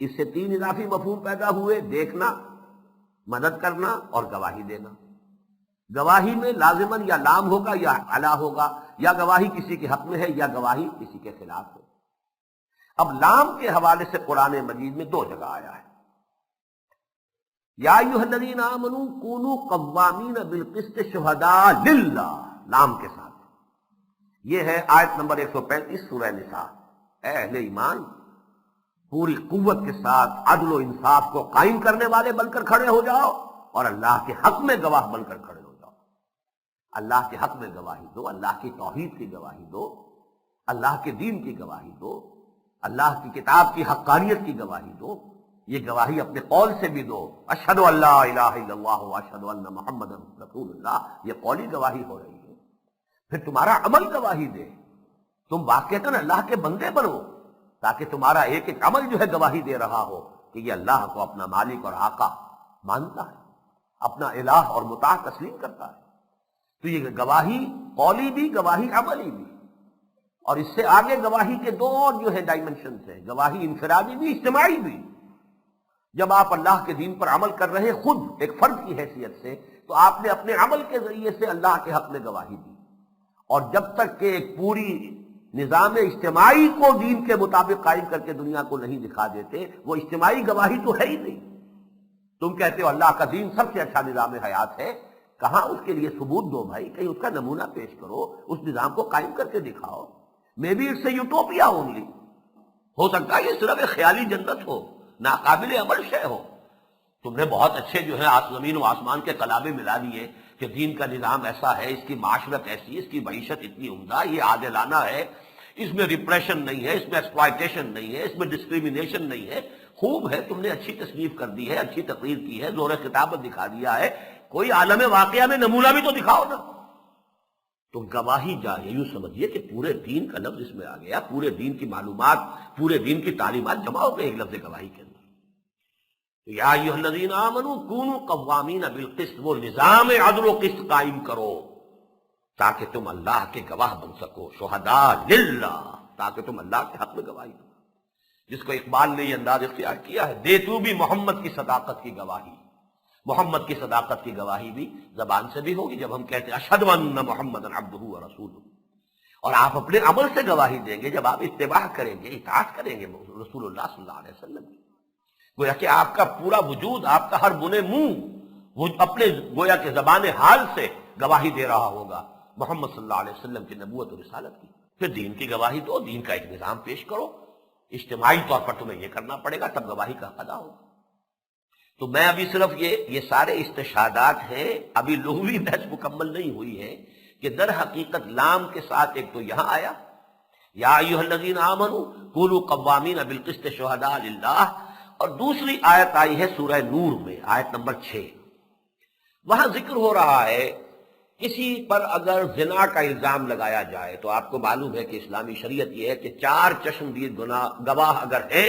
اس سے 3 اضافی مفہوم پیدا ہوئے، دیکھنا، مدد کرنا اور گواہی دینا۔ گواہی میں لازماً یا لام ہوگا یا علا ہوگا، یا گواہی کسی کے حق میں ہے یا گواہی کسی کے خلاف ہے۔ اب لام کے حوالے سے قرآن مجید میں 2 جگہ آیا ہے، یا ایھا الذین آمنوا کونوا قوامین بالقسط شہداء للہ، لام کے ساتھ۔ یہ ہے آیت نمبر 135 سورہ نساء۔ اے اہل ایمان، پوری قوت کے ساتھ عدل و انصاف کو قائم کرنے والے بن کر کھڑے ہو جاؤ اور اللہ کے حق میں گواہ بن کر کھڑے ہو جاؤ۔ اللہ کے حق میں گواہی دو، اللہ کی توحید کی گواہی دو، اللہ کے دین کی گواہی دو، اللہ کی کتاب کی حقانیت کی گواہی دو۔ یہ گواہی اپنے قول سے بھی دو، اشہد ان لا الہ الا اللہ واشہد ان محمد رسول اللہ، یہ قولی گواہی ہو رہی ہے۔ پھر تمہارا عمل گواہی دے، تم واقعتاً اللہ کے بندے بنو، تاکہ تمہارا ایک ایک عمل جو ہے گواہی دے رہا ہو کہ یہ اللہ کو اپنا مالک اور آقا مانتا ہے، اپنا الہ اور مطاع تسلیم کرتا ہے۔ تو یہ گواہی قولی بھی، گواہی عملی بھی، اور اس سے آگے گواہی کے دو جو ہے ڈائمنشنز ہیں، گواہی انفرادی بھی، اجتماعی بھی۔ جب آپ اللہ کے دین پر عمل کر رہے خود ایک فرد کی حیثیت سے، تو آپ نے اپنے عمل کے ذریعے سے اللہ کے حق میں گواہی دی، اور جب تک کہ ایک پوری نظام اجتماعی کو دین کے مطابق قائم کر کے دنیا کو نہیں دکھا دیتے، وہ اجتماعی گواہی تو ہے ہی نہیں۔ تم کہتے ہو اللہ کا دین سب سے اچھا نظام حیات ہے، کہاں اس کے لیے ثبوت دو بھائی، کہیں اس کا نمونہ پیش کرو، اس نظام کو قائم کر کے دکھاؤ۔ Maybe it's a utopia only, ہو سکتا ہے یہ صرف ایک خیالی جنت ہو، ناقابل عمل شے ہو۔ تم نے بہت اچھے جو ہے زمین و آسمان کے کلابے ملا دیے کہ دین کا نظام ایسا ہے، اس کی معاشرت ایسی، اس کی معیشت اتنی عمدہ، یہ عادلانہ ہے، اس میں ریپریشن نہیں ہے، اس میں ایکسپلائٹیشن نہیں ہے، اس میں ڈسکریمنیشن نہیں ہے۔ خوب ہے، تم نے اچھی تصنیف کر دی ہے، اچھی تقریر کی ہے، زور خطابت دکھا دیا ہے، کوئی عالم واقعہ میں نمونہ بھی تو دکھاؤ نا۔ تو گواہی جائے، یوں سمجھیے کہ پورے دین کا لفظ اس میں آ گیا، پورے دین کی معلومات، پورے دین کی تعلیمات جمع ہو گئے ایک لفظ گواہی کے اندر۔ یا ایھا الذین آمنوا کونوا قوامین بالقسط، وہ نظام عدل و قسط قائم کرو تاکہ تم اللہ کے گواہ بن سکو، شہداء للہ، تاکہ تم اللہ کے حق میں گواہی دو۔ جس کو اقبال نے یہ انداز اختیار کیا ہے، دے تو بھی محمد کی صداقت کی گواہی۔ محمد کی صداقت کی گواہی بھی زبان سے بھی ہوگی جب ہم کہتے ہیں اشہد ان محمد عبدہ ورسولہ، اور آپ اپنے عمل سے گواہی دیں گے جب آپ اتباع کریں گے، اطاعت کریں گے رسول اللہ صلی اللہ علیہ وسلم کی۔ گویا کہ آپ کا پورا وجود، آپ کا ہر بنے منہ وہ اپنے گویا کہ زبان حال سے گواہی دے رہا ہوگا محمد صلی اللہ علیہ وسلم کی نبوت و رسالت کی۔ پھر دین کی گواہی دو، دین کا ایک نظام پیش کرو، اجتماعی طور پر تمہیں یہ کرنا پڑے گا، تب گواہی کا ادا ہوگا۔ تو میں ابھی صرف یہ سارے استشہادات ہیں، ابھی لغوی بحث مکمل نہیں ہوئی ہے کہ در حقیقت لام کے ساتھ ایک تو یہاں آیا یا ایھا الذین آمنوا کونوا قوامین بالقسط شہداء للہ، اور دوسری آیت آئی ہے سورہ نور میں، آیت نمبر 6۔ وہاں ذکر ہو رہا ہے کسی پر اگر زنا کا الزام لگایا جائے، تو آپ کو معلوم ہے کہ اسلامی شریعت یہ ہے کہ 4 چشمدید گواہ اگر ہے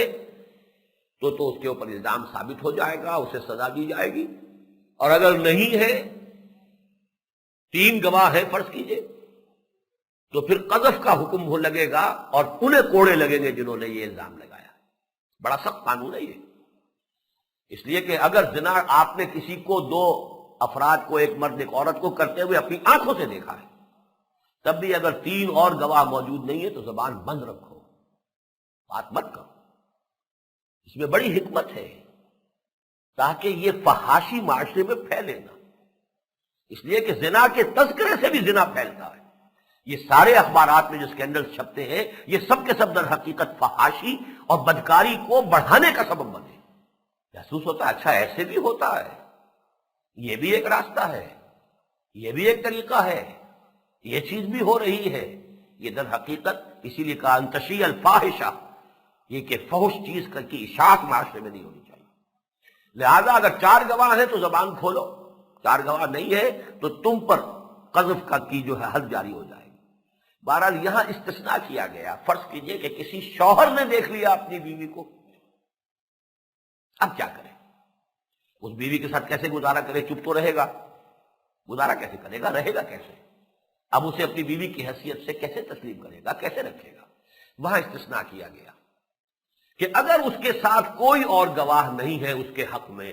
تو اس کے اوپر الزام ثابت ہو جائے گا، اسے سزا دی جائے گی، اور اگر نہیں ہے، 3 گواہ ہے فرض کیجئے، تو پھر قذف کا حکم ہو لگے گا اور انہیں کوڑے لگیں گے جنہوں نے یہ الزام لگایا۔ بڑا سخت قانون ہے یہ، اس لیے کہ اگر زنا آپ نے کسی کو 2 افراد کو، ایک مرد ایک عورت کو کرتے ہوئے اپنی آنکھوں سے دیکھا ہے، تب بھی اگر 3 اور گواہ موجود نہیں ہے تو زبان بند رکھو، بات مت کرو۔ اس میں بڑی حکمت ہے تاکہ یہ فحاشی معاشرے میں پھیلے نہ، اس لیے کہ زنا کے تذکرے سے بھی زنا پھیلتا ہے۔ یہ سارے اخبارات میں جو اسکینڈل چھپتے ہیں، یہ سب کے سب در حقیقت فحاشی اور بدکاری کو بڑھانے کا سبب بنے۔ محسوس ہوتا ہے اچھا ایسے بھی ہوتا ہے، یہ بھی ایک راستہ ہے، یہ بھی ایک طریقہ ہے، یہ چیز بھی ہو رہی ہے۔ یہ در حقیقت اسی لیے کہا ان تشیع الفاحشہ، یہ کہ فحش چیز کی اشاعت معاشرے میں نہیں ہونی چاہیے۔ لہذا اگر 4 گواہ ہیں تو زبان کھولو، 4 گواہ نہیں ہے تو تم پر قذف کی جو ہے حد جاری ہو جائے گی۔ بہرحال یہاں استثناء کیا گیا، فرض کیجئے کہ کسی شوہر نے دیکھ لیا اپنی بیوی کو، اب کیا کرے؟ اس بیوی کے ساتھ کیسے گزارا کرے؟ چپ تو رہے گا؟ گزارا کیسے کرے گا؟ رہے گا کیسے؟ اب اسے اپنی بیوی کی حیثیت سے کیسے تسلیم کرے گا؟ کیسے رکھے گا؟ وہاں استثناء کیا گیا کہ اگر اس کے ساتھ کوئی اور گواہ نہیں ہے اس کے حق میں،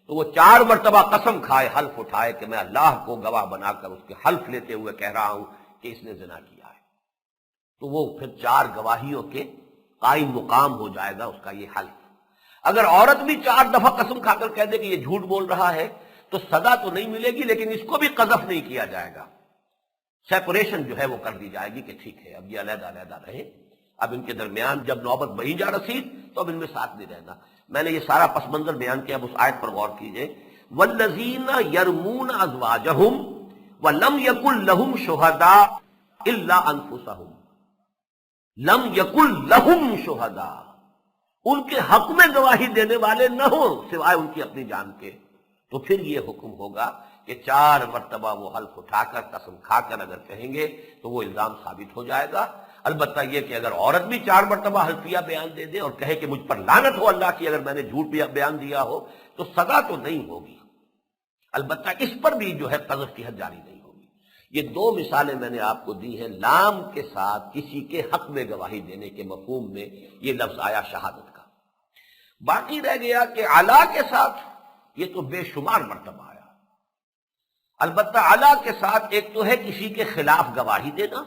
تو وہ 4 مرتبہ قسم کھائے، حلف اٹھائے کہ میں اللہ کو گواہ بنا کر اس کے حلف لیتے ہوئے کہہ رہا ہوں کہ اس نے زنا کیا ہے، تو وہ پھر 4 گواہیوں کے قائم مقام ہو جائے گا اس کا یہ حلف۔ اگر عورت بھی 4 دفعہ قسم کھا کر کہہ دے کہ یہ جھوٹ بول رہا ہے تو سزا تو نہیں ملے گی، لیکن اس کو بھی قذف نہیں کیا جائے گا، سیپریشن جو ہے وہ کر دی جائے گی کہ ٹھیک ہے اب یہ علیحدہ علیحدہ رہے، اب ان کے درمیان جب نوبت وہیں جا رسید تو اب ان میں ساتھ نہیں رہنا۔ میں نے یہ سارا پس منظر بیان کیا، اب اس آیت پر غور کیجئے، والذین یرمون ازواجہم ولم یکن لہم شہداء الا انفسہم، لم یکن لہم شہداء، ان کے حق میں گواہی دینے والے نہ ہوں سوائے ان کی اپنی جان کے، تو پھر یہ حکم ہوگا کہ 4 مرتبہ وہ حلف اٹھا کر قسم کھا کر اگر کہیں گے تو وہ الزام ثابت ہو جائے گا۔ البتہ یہ کہ اگر عورت بھی 4 مرتبہ حلفیہ بیان دے دے اور کہے کہ مجھ پر لعنت ہو اللہ کی اگر میں نے جھوٹ بیان دیا ہو، تو سزا تو نہیں ہوگی، البتہ اس پر بھی جو ہے قذف کی حد جاری نہیں ہوگی۔ یہ 2 مثالیں میں نے آپ کو دی ہیں لام کے ساتھ کسی کے حق میں گواہی دینے کے مفہوم میں یہ لفظ آیا شہادت کا۔ باقی رہ گیا کہ علا کے ساتھ، یہ تو بے شمار مرتبہ آیا۔ البتہ علا کے ساتھ ایک تو ہے کسی کے خلاف گواہی دینا،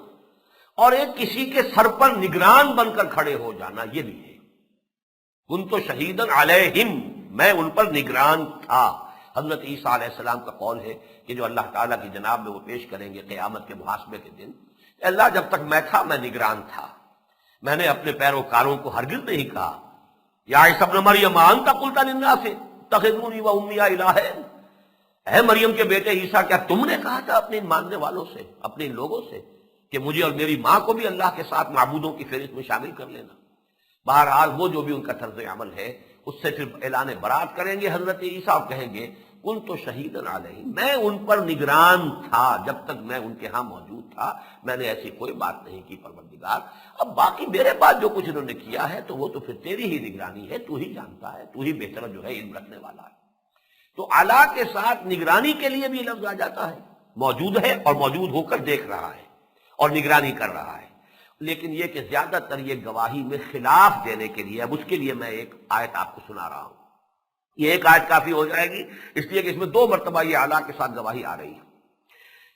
اور ایک کسی کے سر پر نگران بن کر کھڑے ہو جانا، یہ بھی ہے۔ کنت شہیداً علیہم، میں ان پر نگران تھا۔ حضرت عیسیٰ علیہ السلام کا قول ہے کہ جو اللہ تعالیٰ کی جناب میں وہ پیش کریں گے قیامت کے محاسبے کے دن، اللہ جب تک میں تھا میں نگران تھا، میں نے اپنے پیروکاروں کو ہرگز نہیں کہا یا عیسی ابن مریم انت قلت للناس اتخذونی و امی الہین، اے مریم کے بیٹے عیسیٰ کیا تم نے کہا تھا اپنے ماننے والوں سے، اپنے لوگوں سے کہ مجھے اور میری ماں کو بھی اللہ کے ساتھ معبودوں کی فہرست میں شامل کر لینا؟ بہرحال وہ جو بھی ان کا طرز عمل ہے اس سے پھر اعلان برات کریں گے حضرت عیسیٰ اور کہیں گے کنت شہیداً علیہم، میں ان پر نگران تھا جب تک میں ان کے ہاں موجود تھا، میں نے ایسی کوئی بات نہیں کی پروردگار۔ اب باقی میرے بعد جو کچھ انہوں نے کیا ہے تو وہ تو پھر تیری ہی نگرانی ہے، تو ہی جانتا ہے، تو ہی بہتر جو ہے علم رکھنے والا ہے۔ تو اعلیٰ کے ساتھ نگرانی کے لیے بھی لفظ آ جاتا ہے، موجود ہے اور موجود ہو کر دیکھ رہا ہے اور نگرانی کر رہا ہے۔ لیکن یہ کہ زیادہ تر یہ گواہی میں خلاف دینے کے لیے، اب اس کے لیے میں ایک آیت آپ کو سنا رہا ہوں، یہ ایک آیت کافی ہو جائے گی اس لیے کہ اس میں 2 مرتبہ یہ اعلیٰ کے ساتھ گواہی آ رہی ہے۔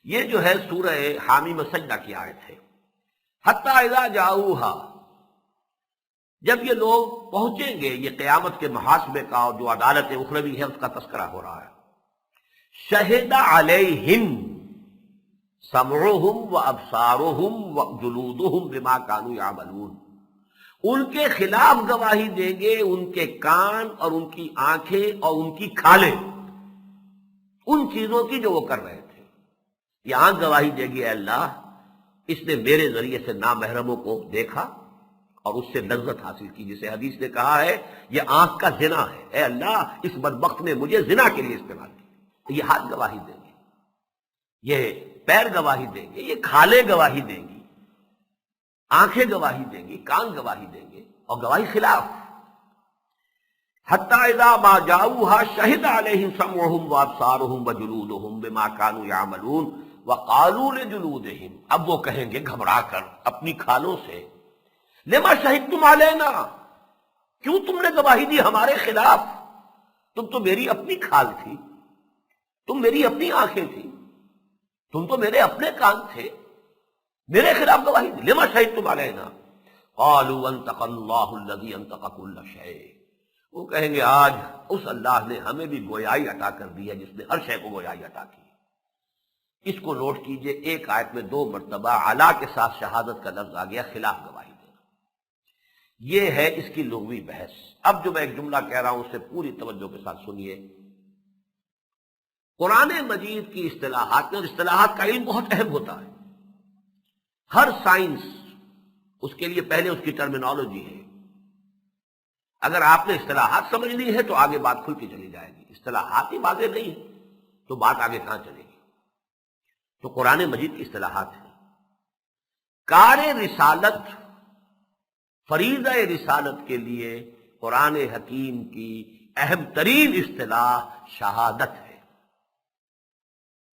یہ جو ہے سورہ حامیم سجدہ کی آیت ہے۔ حتی اذا جاؤہا، جب یہ لوگ پہنچیں گے، یہ قیامت کے محاسبے کا اور جو عدالت اخروی ہے اس کا تذکرہ ہو رہا ہے۔ شہد علیہم سمعہم و ابصارہم و جلودہم بما کانوا یعملون، ان کے خلاف گواہی دیں گے ان کے کان اور ان کی آنکھیں اور ان کی کھالیں ان چیزوں کی جو وہ کر رہے تھے۔ یہ آنکھ گواہی دے گی اے اللہ اس نے میرے ذریعے سے نامحرموں کو دیکھا اور اس سے لذت حاصل کی، جسے حدیث نے کہا ہے یہ آنکھ کا زنا ہے، اے اللہ اس بدبخت نے مجھے زنا کے لیے استعمال کیا۔ یہ ہاتھ گواہی دیں گے، یہ پیر گواہی دیں گے، یہ کھالیں گواہی دیں گی، آنکھیں گواہی دیں گی، کان گواہی دیں گے، اور گواہی خلاف۔ حتی اذا ما جاؤہا شہد علیہم سمعہم وابصارہم وجلودہم بما کانوا یعملون وقالوا لجلودہم، اب وہ کہیں گے گھبرا کر اپنی کھالوں سے لما شہدتم علینا، کیوں تم نے گواہی دی ہمارے خلاف؟ تم تو میری اپنی کھال تھی، تم میری اپنی آنکھیں تھی، تم تو میرے اپنے کان تھے، میرے خلاف گواہی دی، لما شہدتم علینا؟ قالوا انطق اللہ الذی انطق کل شیء، وہ کہیں گے آج اس اللہ نے ہمیں بھی گویائی عطا کر دی ہے جس نے ہر شے کو گویائی عطا کی۔ اس کو نوٹ کیجئے، ایک آیت میں 2 مرتبہ علا کے ساتھ شہادت کا لفظ آ گیا، خلاف گواہی دینا۔ یہ ہے اس کی لغوی بحث۔ اب جو میں ایک جملہ کہہ رہا ہوں اسے پوری توجہ کے ساتھ سنیے۔ قرآن مجید کی اصطلاحات میں، اور اصطلاحات کا علم بہت اہم ہوتا ہے، ہر سائنس اس کے لیے پہلے اس کی ٹرمینالوجی ہے۔ اگر آپ نے اصطلاحات سمجھ لی ہے تو آگے بات کھل کے چلی جائے گی، اصطلاحات ہی واضح نہیں ہے تو بات آگے کہاں چلے گی؟ تو قرآن مجید کی اصطلاحات ہیں۔ کار رسالت، فریضہ رسالت کے لیے قرآن حکیم کی اہم ترین اصطلاح شہادت ہے۔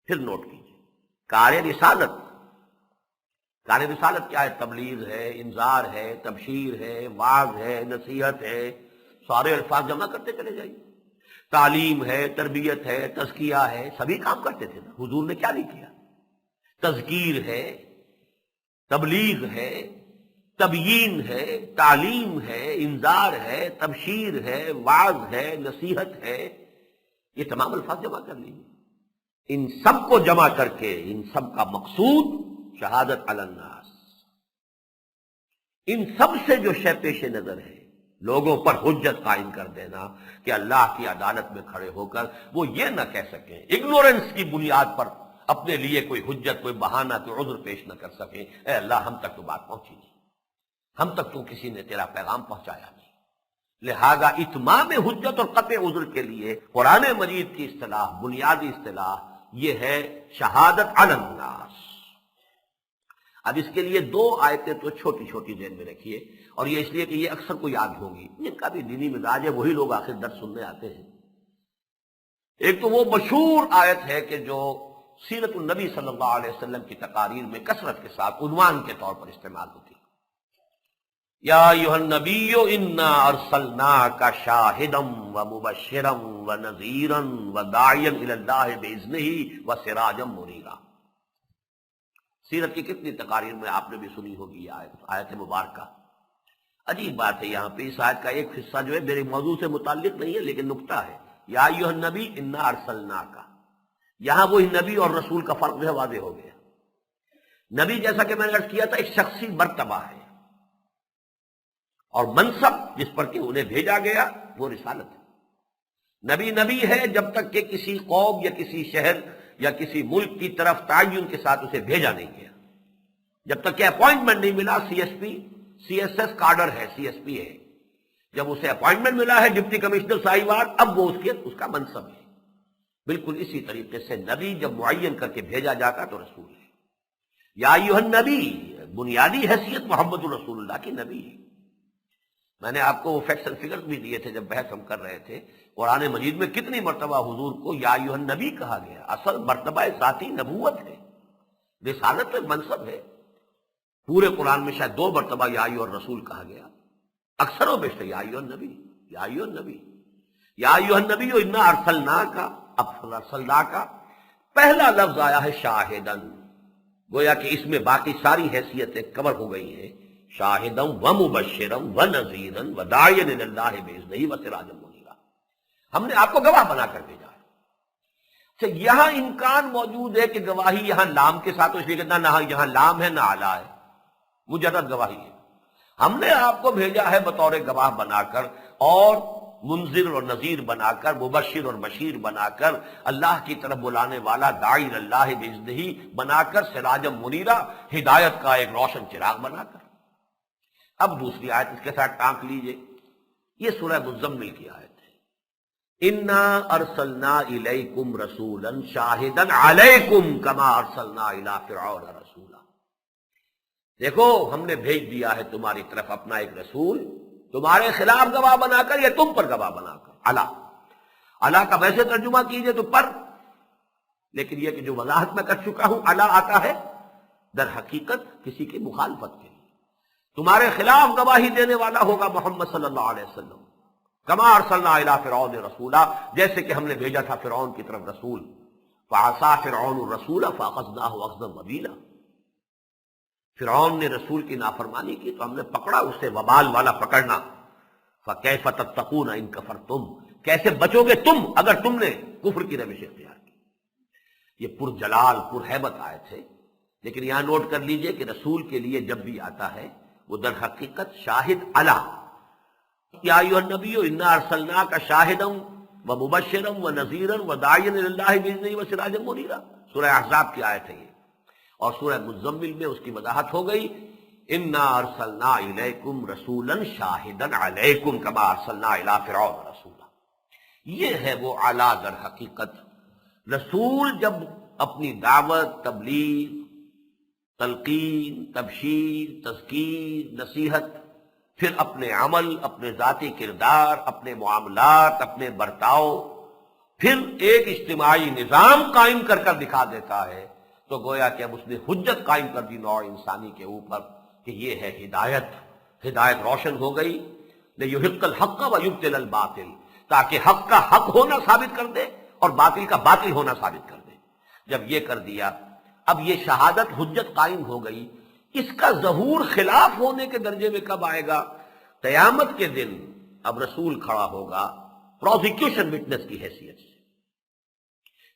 پھر نوٹ کیجیے، کار رسالت، کار رسالت کیا ہے؟ تبلیغ ہے، انذار ہے، تبشیر ہے، وعظ ہے، نصیحت ہے، سارے الفاظ جمع کرتے چلے جائیے۔ تعلیم ہے، تربیت ہے، تزکیہ ہے، سبھی کام کرتے تھے نا، حضور نے کیا نہیں کیا؟ تذکیر ہے، تبلیغ ہے، تبیین ہے، تعلیم ہے، انذار ہے، تبشیر ہے، وعظ ہے، نصیحت ہے، یہ تمام الفاظ جمع کر لیجیے۔ ان سب کو جمع کر کے ان سب کا مقصود شہادت علی الناس، ان سب سے جو شے پیش نظر ہے لوگوں پر حجت قائم کر دینا کہ اللہ کی عدالت میں کھڑے ہو کر وہ یہ نہ کہہ سکیں، اگنورنس کی بنیاد پر اپنے لیے کوئی حجت، کوئی بہانہ، کوئی عذر پیش نہ کر سکیں، اے اللہ ہم تک تو بات پہنچی نہیں، ہم تک تو کسی نے تیرا پیغام پہنچایا نہیں۔ لہذا اتمام حجت اور قطع عذر کے لیے قرآن مجید کی اصطلاح، بنیادی اصطلاح یہ ہے شہادت علی الناس۔ اب اس کے لیے دو آیتیں تو چھوٹی چھوٹی ذہن میں رکھیے، اور یہ اس لیے کہ یہ اکثر کو یاد ہوں گی، جن کا بھی دینی مزاج ہے وہی لوگ آخر درس سننے آتے ہیں۔ ایک تو وہ مشہور آیت ہے کہ جو سیرت النبی صلی اللہ علیہ وسلم کی تقاریر میں کثرت کے ساتھ عنوان کے طور پر استعمال ہوتی ہے، یا ایھا النبی انا ارسلناک شاہدا ومبشرا ونذیرا وداعیا الی اللہ باذنہ وسراجا منیرا۔ سیرت کی کتنی تقاریر میں آپ نے بھی سنی ہوگی یہ آیت مبارکہ۔ عجیب بات ہے، یہاں پہ اس آیت کا ایک حصہ جو ہے میرے موضوع سے متعلق نہیں ہے لیکن نکتہ ہے، یا ایھا النبی انا ارسلناک، یہاں وہی نبی اور رسول کا فرق جو ہے واضح ہو گیا۔ نبی جیسا کہ میں نے عرض کیا تھا ایک شخصی مرتبہ ہے، اور منصب جس پر کہ انہیں بھیجا گیا وہ رسالت ہے۔ نبی نبی ہے جب تک کہ کسی قوم یا کسی شہر یا کسی ملک کی طرف تعین کے ساتھ اسے بھیجا نہیں گیا، جب تک کہ اپوائنٹمنٹ نہیں ملا۔ C S P C S S cadre ہے، سی ایس پی ہے، جب اسے اپوائنٹمنٹ ملا ہے ڈپٹی کمشنر صاحبان، اب وہ اس کا منصب ہے۔ بالکل اسی طریقے سے نبی جب معین کر کے بھیجا جاتا تو رسول ہے۔ یا ایھا النبی، بنیادی حیثیت محمد الرسول اللہ کی نبی ہے۔ میں نے آپ کو وہ فیکٹس اینڈ فگرز بھی دیے تھے جب بحث ہم کر رہے تھے، قرآن مجید میں کتنی مرتبہ حضور کو یا ایھا النبی کہا گیا۔ اصل مرتبہ ذاتی نبوت ہے، رسالت میں منصب ہے۔ پورے قرآن میں شاید 2 مرتبہ یا ایھا الرسول کہا گیا، اکثر و بیشتر یا ایھا النبی، یا ایھا النبی، یا ایھا النبی انا ارسلناک، اب ارسلناک پہلا لفظ آیا ہے شاہدن، گویا کہ اس میں باقی ساری حیثیتیں کور ہو گئی ہیں، شاہدا ومبشرا ونذیرا وداعیا الی اللہ باذنہ وسراجا منیرا۔ ہم نے آپ کو گواہ بنا کر بھیجا ہے۔ اچھا، یہاں امکان موجود ہے کہ گواہی یہاں لام کے ساتھ، اس لیے کہ نہ یہاں لام ہے نہ اعلیٰ ہے، مجرد گواہی ہے۔ ہم نے آپ کو بھیجا ہے بطور گواہ بنا کر، اور منذر اور نذیر بنا کر، مبشر اور بشیر بنا کر، اللہ کی طرف بلانے والا داعی اللہ باذنہ بنا کر، سراجا منیرا ہدایت کا ایک روشن چراغ بنا کر۔ اب دوسری آیت اس کے ساتھ ٹانک لیجئے، یہ سورہ مزمل کی آیت ہے، انا ارسلنا الیکم رسولا شاہدا علیکم کما ارسلنا الی فرعون رسولا۔ دیکھو ہم نے بھیج دیا ہے تمہاری طرف اپنا ایک رسول، تمہارے خلاف گواہ بنا کر یا تم پر گواہ بنا کر۔ اللہ کا ویسے ترجمہ کیجئے تو پر، لیکن یہ کہ جو وضاحت میں کر چکا ہوں، اللہ آتا ہے در حقیقت کسی کی مخالفت کے لیے۔ تمہارے خلاف گواہی دینے والا ہوگا محمد صلی اللہ علیہ وسلم، کما ارسلنا الی فرعون رسولا، جیسے کہ ہم نے بھیجا تھا فرعون کی طرف رسول، فعصا فرعون الرسول فاخذناہ اخذا وبیلا۔ فرعون نے رسول کی نافرمانی کی تو ہم نے پکڑا اسے وبال والا پکڑنا۔ فکیف تتقون ان کفرتم، کیسے بچو گے تم اگر تم نے کفر کی روش اختیار کی۔ یہ پر جلال پر ہیبت آیت ہے، لیکن یہاں نوٹ کر لیجئے کہ رسول کے لیے جب بھی آتا ہے وہ در حقیقت شاہد علی، یا ایھا النبی انا ارسلناک شاہدا ومبشرا ونذیرا وداعیا الی اللہ باذنہ وسراجا منیرا، سورہ احزاب کی آیت ہے یہ، اور سورہ مزمل میں اس کی وضاحت ہو گئی، انا ارسلنا الیکم رسولا شاہدا علیکم کما ارسلنا الی فرعون رسولا۔ یہ ہے وہ اعلیٰ در حقیقت۔ رسول جب اپنی دعوت، تبلیغ، تلقین، تبشیر، تذکیر، نصیحت، پھر اپنے عمل، اپنے ذاتی کردار، اپنے معاملات، اپنے برتاؤ، پھر ایک اجتماعی نظام قائم کر کر دکھا دیتا ہے، تو گویا کہ اب اس نے حجت قائم کر دی نوع انسانی کے اوپر کہ یہ ہے ہدایت۔ ہدایت روشن ہو گئی، لیحق الحق ویبطل الباطل، تاکہ حق کا حق ہونا ثابت کر دے اور باطل کا باطل ہونا ثابت کر دے۔ جب یہ کر دیا، اب یہ شہادت حجت قائم ہو گئی۔ اس کا ظہور خلاف ہونے کے درجے میں کب آئے گا؟ قیامت کے دن اب رسول کھڑا ہوگا پروزیکیوشن وٹنس کی حیثیت سے،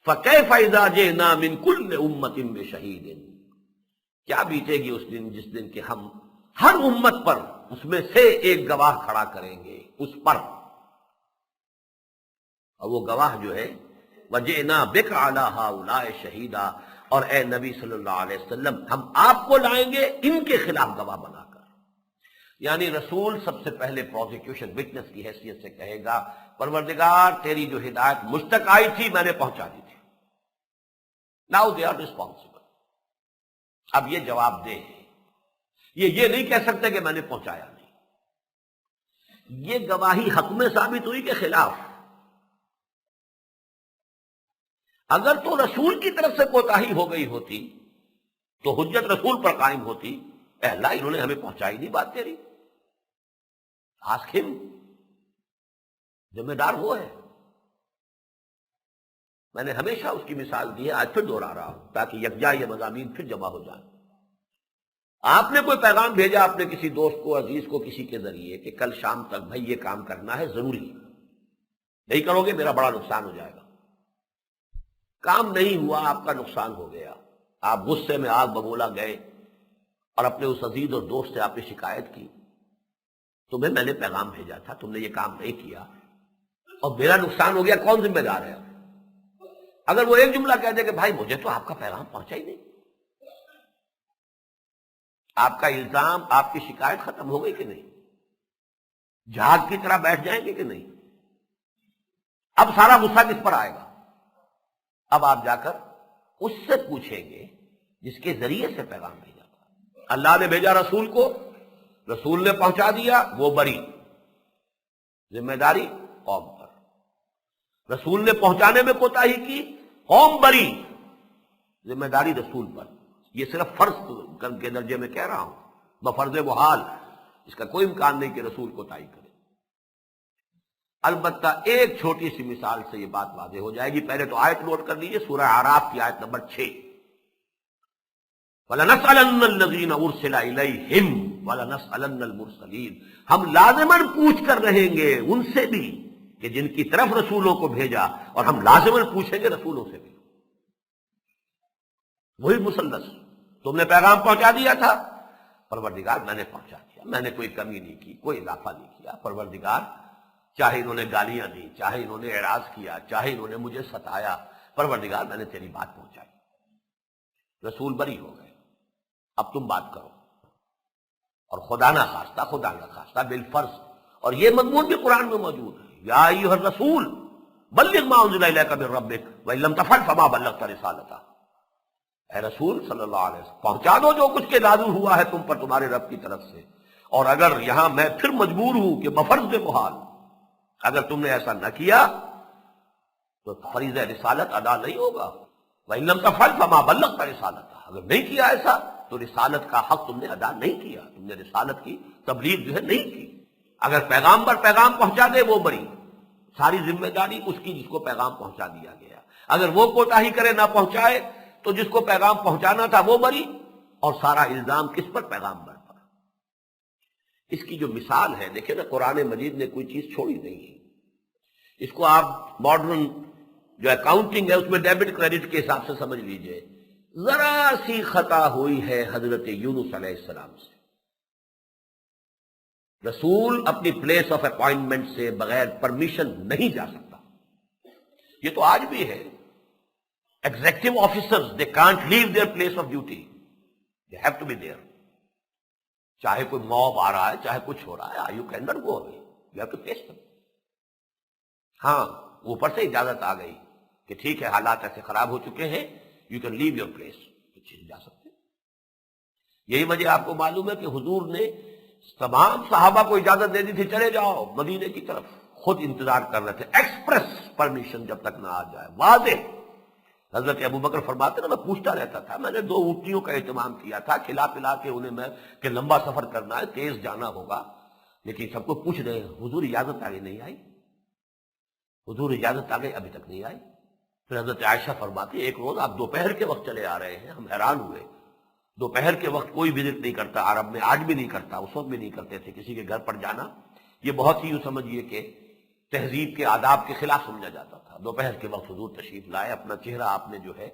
فَكَيْفَ إِذَا جِئْنَا مِنْ كُلِّ أُمَّةٍ بِشَهِيدٍ، کیا بیتے گی اس دن جس دن کہ ہم ہر امت پر اس میں سے ایک گواہ کھڑا کریں گے اس پر، اور وہ گواہ جو ہے وَجِئْنَا بِكَ عَلَىٰ هَٰؤُلَاءِ شَهِيدًا، اور اے نبی صلی اللہ علیہ وسلم ہم آپ کو لائیں گے ان کے خلاف گواہ بنا کر۔ یعنی رسول سب سے پہلے پروزیکیوشن وٹنس کی حیثیت سے کہے گا، پروردگار تیری جو ہدایت مجھ تک آئی تھی میں نے پہنچا دی تھی، Now they are responsible. اب یہ جواب دے، یہ نہیں کہہ سکتے کہ میں نے پہنچایا نہیں. یہ گواہی حق میں ثابت ہوئی کے خلاف. اگر تو رسول کی طرف سے کوتاہی ہو گئی ہوتی تو حجت رسول پر قائم ہوتی. اے اللہ انہوں نے ہمیں پہنچائی نہیں بات تیری. آسکھم، ذمہ دار وہ ہے. میں نے ہمیشہ اس کی مثال دی ہے، آج پھر دوہرا رہا ہوں تاکہ یکجا یہ مضامین پھر جمع ہو جائیں. آپ نے کوئی پیغام بھیجا اپنے کسی دوست کو، عزیز کو، کسی کے ذریعے کہ کل شام تک بھائی یہ کام کرنا ہے، ضروری ہے، نہیں کرو گے میرا بڑا نقصان ہو جائے گا. کام نہیں ہوا، آپ کا نقصان ہو گیا. آپ غصے میں آگ ببولا گئے اور اپنے اس عزیز اور دوست سے آپ نے شکایت کی، تمہیں میں نے پیغام بھیجا تھا، تم نے یہ کام نہیں کیا اور میرا نقصان ہو گیا، کون ذمہ دار ہے؟ اگر وہ ایک جملہ کہہ دے کہ بھائی مجھے تو آپ کا پیغام پہنچا ہی نہیں، آپ کا الزام، آپ کی شکایت ختم ہو گئی کہ نہیں؟ جہاز کی طرح بیٹھ جائیں گے کہ نہیں؟ اب سارا غصہ کس پر آئے گا؟ اب آپ جا کر اس سے پوچھیں گے جس کے ذریعے سے پیغام بھیجا تھا. اللہ نے بھیجا رسول کو، رسول نے پہنچا دیا، وہ بری. ذمہ داری قوم پر. رسول نے پہنچانے میں کوتاہی کی، قوم بری، ذمہ داری رسول پر. یہ صرف فرض کے درجے میں کہہ رہا ہوں، بفرض محال، اس کا کوئی امکان نہیں کہ رسول کوتاہی کرے. البتہ ایک چھوٹی سی مثال سے یہ بات واضح ہو جائے گی. پہلے تو آیت نوٹ کر لیجیے، سورہ اعراف کی آیت نمبر 6. وَلَنَسْأَلَنَّ الَّذِينَ أُرْسِلَ إِلَيْهِمْ وَلَنَسْأَلَنَّ الْمُرْسَلِينَ. ہم لازماً پوچھ کر رہیں گے ان سے بھی کہ جن کی طرف رسولوں کو بھیجا، اور ہم لازماً پوچھیں گے رسولوں سے بھی. وہی مثلث. تم نے پیغام پہنچا دیا تھا، پروردگار میں نے پہنچا دیا، میں نے کوئی کمی نہیں کی، کوئی اضافہ نہیں کیا. پروردگار چاہے انہوں نے گالیاں دی، چاہے انہوں نے اعراض کیا، چاہے انہوں نے مجھے ستایا، پروردگار میں نے تیری بات پہنچائی. رسول بری ہو گئے، اب تم بات کرو. اور خدا نہ خواستہ بالفرض. اور یہ مضمون بھی قرآن میں موجود ہے، یا ایھا الرسول بلغ ما انزل الیک من ربک وان لم تفعل فما بلغت رسالتہ. اے رسول صلی اللہ علیہ وسلم، پہنچا دو جو کچھ کے نازل ہوا ہے تم پر تمہارے رب کی طرف سے. اور اگر یہاں میں پھر مجبور ہوں کہ بفرض محال، اگر تم نے ایسا نہ کیا تو فریضہ رسالت ادا نہیں ہوگا. وَإِن لَمْ تَفْعَلْ فَمَا بَلَّغْتَ رِسَالَتَهُ. اگر نہیں کیا ایسا تو رسالت کا حق تم نے ادا نہیں کیا، تم نے رسالت کی تبلیغ جو ہے نہیں کی. اگر پیغام پر پیغام پہنچا دے وہ بری، ساری ذمہ داری اس کی جس کو پیغام پہنچا دیا گیا. اگر وہ کوتاہی کرے نہ پہنچائے تو جس کو پیغام پہنچانا تھا وہ بری، اور سارا الزام کس پر؟ پیغامبر پر. اس کی جو مثال ہے دیکھیں نا، قرآن مجید نے کوئی چیز چھوڑی نہیں ہے. اس کو آپ ماڈرن جو اکاؤنٹنگ ہے اس میں ڈیبٹ کریڈٹ کے حساب سے سمجھ لیجئے. ذرا سی خطا ہوئی ہے حضرت یونس علیہ السلام سے، رسول اپنی پلیس آف اپوائنٹمنٹ سے بغیر پرمیشن نہیں جا سکتا. یہ تو آج بھی ہے. Executive officers they can't leave their place of duty, they have to be there. چاہے کوئی موب آ رہا ہے، چاہے کچھ ہو رہا ہے، you can not go away, you have to face them. ہاں اوپر سے اجازت آ گئی کہ ٹھیک ہے حالات ایسے خراب ہو چکے ہیں، you can leave your place, پیچھے جا سکتے. یہی وجہ آپ کو معلوم ہے کہ حضور نے تمام صحابہ کو اجازت دے دی تھی چلے جاؤ مدینے کی طرف، خود انتظار کر رہے تھے ایکسپریس پرمیشن جب تک نہ آ جائے واضح. حضرت ابوبکر فرماتے نا، میں پوچھتا رہتا تھا، میں نے 2 اونٹنیوں کا اہتمام کیا تھا، کھلا پلا کے انہیں میں کہ لمبا سفر کرنا ہے، تیز جانا ہوگا، لیکن سب کو پوچھ رہے ہیں حضور اجازت آگے نہیں آئی، حضور اجازت آگے ابھی تک نہیں آئی. پھر حضرت عائشہ فرماتی ایک روز آپ دوپہر کے وقت چلے آ رہے ہیں، ہم حیران ہوئے. دوپہر کے وقت کوئی وزٹ نہیں کرتا عرب میں، آج بھی نہیں کرتا، اس وقت بھی نہیں کرتے تھے. کسی کے گھر پر جانا یہ بہت ہی یوں سمجھیے کہ تہذیب کے آداب کے خلاف سمجھا جاتا تھا. دوپہر کے وقت حضور تشریف لائے، اپنا چہرہ آپ نے جو ہے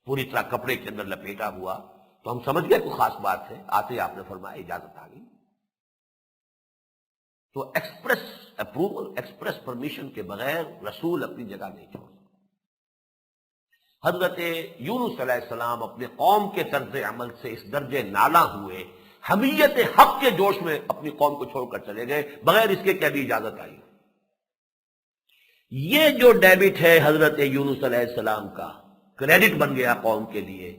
پوری طرح کپڑے کے اندر لپیٹا ہوا، تو ہم سمجھ گئے کوئی خاص بات ہے. آتے ہی آپ نے فرمایا اجازت آ گئی. تو ایکسپریس اپروول، ایکسپریس پرمیشن کے بغیر رسول اپنی جگہ نہیں چھوڑ سکتا. حضرت یونس علیہ السلام اپنے قوم کے طرز عمل سے اس درجے نالا ہوئے، حمیت حق کے جوش میں اپنی قوم کو چھوڑ کر چلے گئے بغیر اس کے کہ ابھی اجازت آئی. یہ جو ڈیبٹ ہے حضرت یونس علیہ السلام کا، کریڈٹ بن گیا قوم کے لیے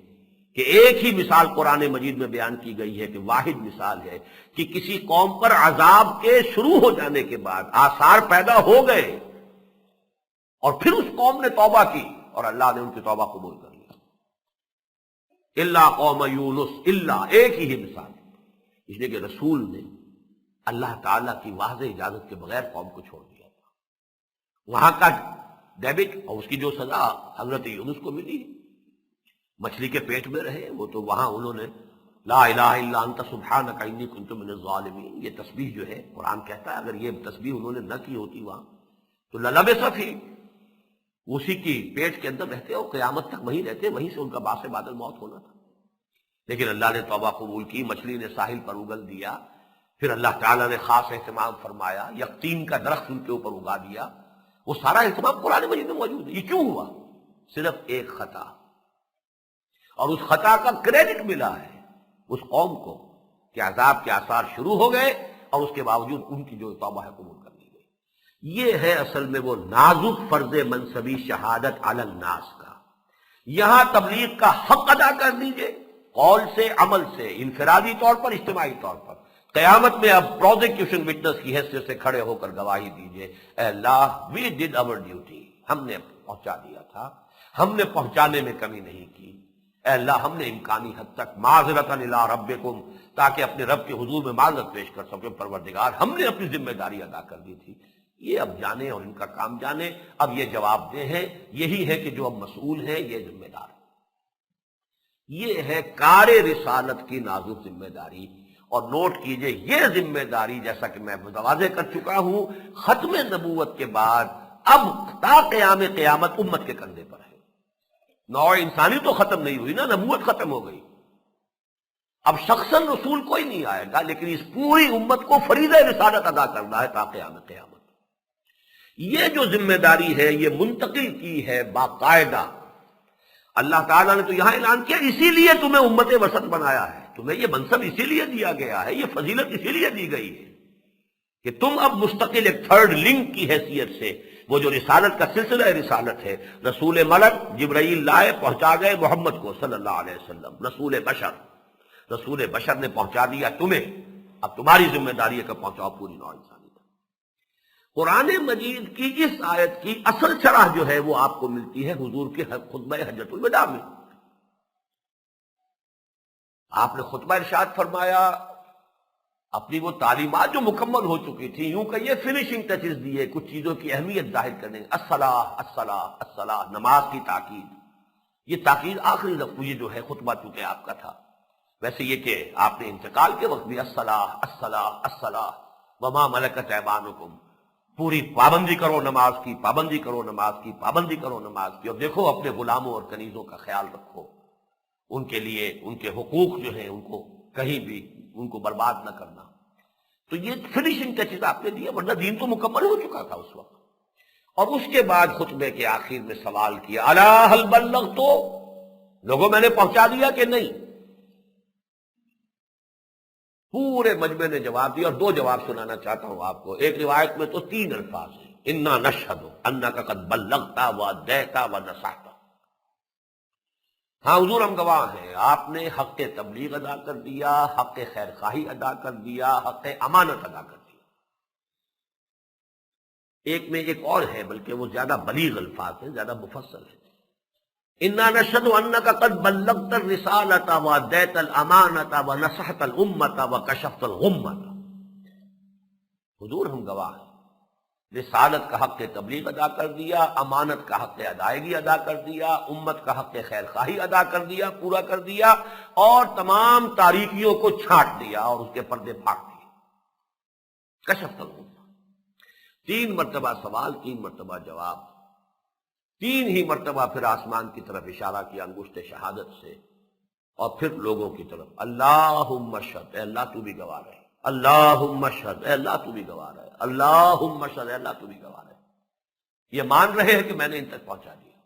کہ ایک ہی مثال قرآن مجید میں بیان کی گئی ہے کہ واحد مثال ہے کہ کسی قوم پر عذاب کے شروع ہو جانے کے بعد آثار پیدا ہو گئے اور پھر اس قوم نے توبہ کی اور اللہ نے ان کی توبہ قبول کر لیا۔ اللہ قوم یونس، اللہ ایک ہی مثال، اس لیے کہ رسول نے اللہ تعالیٰ کی واضح اجازت کے بغیر قوم کو چھوڑ دیا تھا۔ وہاں کا ڈیبٹ اور اس کی جو سزا حضرت یونس کو ملی، مچھلی کے پیٹ میں رہے وہ تو وہاں انہوں نے لا الہ الا انت سبحانک انی کنت من الظالمین، یہ تسبیح جو ہے قرآن کہتا ہے اگر یہ تسبیح انہوں نے نہ کی ہوتی وہاں تو للبث فی، اسی کی پیٹ کے اندر رہتے اور قیامت تک وہیں رہتے، وہیں سے ان کا باعث بادل موت ہونا تھا۔ لیکن اللہ نے توبہ قبول کی، مچھلی نے ساحل پر اگل دیا، پھر اللہ تعالیٰ نے خاص اہتمام فرمایا، یقطین کا درخت ان کے اوپر اگا دیا، وہ سارا اہتمام قرآن مجید میں موجود ہے۔ یہ کیوں ہوا؟ صرف ایک خطا، اور اس خطا کا کریڈٹ ملا ہے اس قوم کو کہ عذاب کے آثار شروع ہو گئے اور اس کے باوجود ان کی جو توبہ ہے قبول کر لی گئی۔ یہ ہے اصل میں وہ نازک فرض منصبی شہادت علی الناس کا۔ یہاں تبلیغ کا حق ادا کر دیجئے، قول سے، عمل سے، انفرادی طور پر، اجتماعی طور پر۔ قیامت میں اب پروزیکیوشن وٹنس کی حیثیت سے کھڑے ہو کر گواہی دیجئے، اے اللہ وی ڈڈ آور ڈیوٹی، ہم نے پہنچا دیا تھا، ہم نے پہنچانے میں کمی نہیں کی، اے اللہ ہم نے امکانی حد تک معذرتاً الی ربکم، تاکہ اپنے رب کے حضور میں معذرت پیش کر سکے، پروردگار ہم نے اپنی ذمہ داری ادا کر دی تھی۔ یہ اب جانے اور ان کا کام جانے، اب یہ جواب دہ ہیں، یہی ہے کہ جو اب مسئول ہیں یہ ذمہ دار ہے۔ یہ ہے کار رسالت کی نازک ذمہ داری، اور نوٹ کیجئے یہ ذمہ داری جیسا کہ میں واضح کر چکا ہوں ختم نبوت کے بعد اب تا قیام قیامت امت کے کندھے پر ہے۔ نوع انسانی تو ختم نہیں ہوئی نا، نبوت ختم ہو گئی، اب شخصاً رسول کوئی نہیں آئے گا، لیکن اس پوری امت کو فریضہ رسالت ادا کرنا ہے تا قیام قیامت۔ یہ جو ذمہ داری ہے یہ منتقل کی ہے باقاعدہ، اللہ تعالیٰ نے تو یہاں اعلان کیا اسی لیے تمہیں امت وسط بنایا ہے، تمہیں یہ منصب اسی لیے دیا گیا ہے، یہ فضیلت اسی لیے دی گئی ہے کہ تم اب مستقل ایک تھرڈ لنک کی حیثیت سے، وہ جو رسالت کا سلسلہ رسالت ہے، رسول ملک جبرائیل لائے پہنچا گئے محمد کو صلی اللہ علیہ وسلم، رسول بشر نے پہنچا دیا تمہیں، اب تمہاری ذمہ داری ہے کہ پہنچاؤ پوری نوع انسانی تک۔ قرآن مجید کی اس آیت کی اصل شرح جو ہے وہ آپ کو ملتی ہے حضور کے خطبہ حجۃ الوداع میں۔ آپ نے خطبہ ارشاد فرمایا، اپنی وہ تعلیمات جو مکمل ہو چکی تھی، یوں کہ یہ فنیشنگ ٹچز دیے کچھ چیزوں کی اہمیت ظاہر کرنے، الصلاۃ الصلاۃ الصلاۃ، نماز کی تاکید۔ یہ تاکید آخری لفظ یہ جو ہے خطبہ چونکہ آپ کا تھا، ویسے یہ کہ آپ نے انتقال کے وقت بھی الصلاۃ الصلاۃ الصلاۃ وما ملکت ایمانکم، پوری پابندی کرو نماز کی، پابندی کرو نماز کی، پابندی کرو نماز کی، اور دیکھو اپنے غلاموں اور کنیزوں کا خیال رکھو، ان کے لیے ان کے حقوق جو ہیں ان کو کہیں بھی ان کو برباد نہ کرنا۔ تو یہ فنیشنگ ٹچز آپ نے دیے، ورنہ دین تو مکمل ہو چکا تھا اس وقت۔ اور اس کے بعد خطبے کے آخر میں سوال کیا، الا هل بلغت، لوگوں میں نے پہنچا دیا کہ نہیں؟ پورے مجمع نے جواب دیا، اور دو جواب سنانا چاہتا ہوں آپ کو۔ ایک روایت میں تو 3 الفاظ ہیں، انا نشہد انک قد بلغت وادیت ونصحت، ہاں حضور ہم گواہ ہیں آپ نے حق تبلیغ ادا کر دیا، حق خیر خواہی ادا کر دیا، حق امانت ادا کر دیا۔ ایک میں ایک اور ہے، بلکہ وہ زیادہ بلیغ الفاظ ہیں، زیادہ مفصل ہے، انا نشهد انک قد بلغت الرسالۃ وادیت الامانۃ ونصحت الامۃ وکشفت الغمۃ، حضور ہم گواہ ہیں رسالت کا حق تبلیغ ادا کر دیا، امانت کا حق ادائیگی ادا کر دیا، امت کا حق خیر خواہی ادا کر دیا، پورا کر دیا، اور تمام تاریکیوں کو چھانٹ دیا اور اس کے پردے پھاڑ دیے۔ کشفت الغمۃ، 3 مرتبہ سوال، 3 مرتبہ جواب، 3 ہی مرتبہ پھر آسمان کی طرف اشارہ کیا انگشت شہادت سے، اور پھر لوگوں کی طرف، اللہم اشہد، اے اللہ تو بھی گواہ رہے، اللہم اشہد، اے اللہ تو بھی گواہ رہے، اللہم اشہد، اے اللہ تو بھی گواہ رہے۔ یہ مان رہے ہیں کہ میں نے ان تک پہنچا دیا۔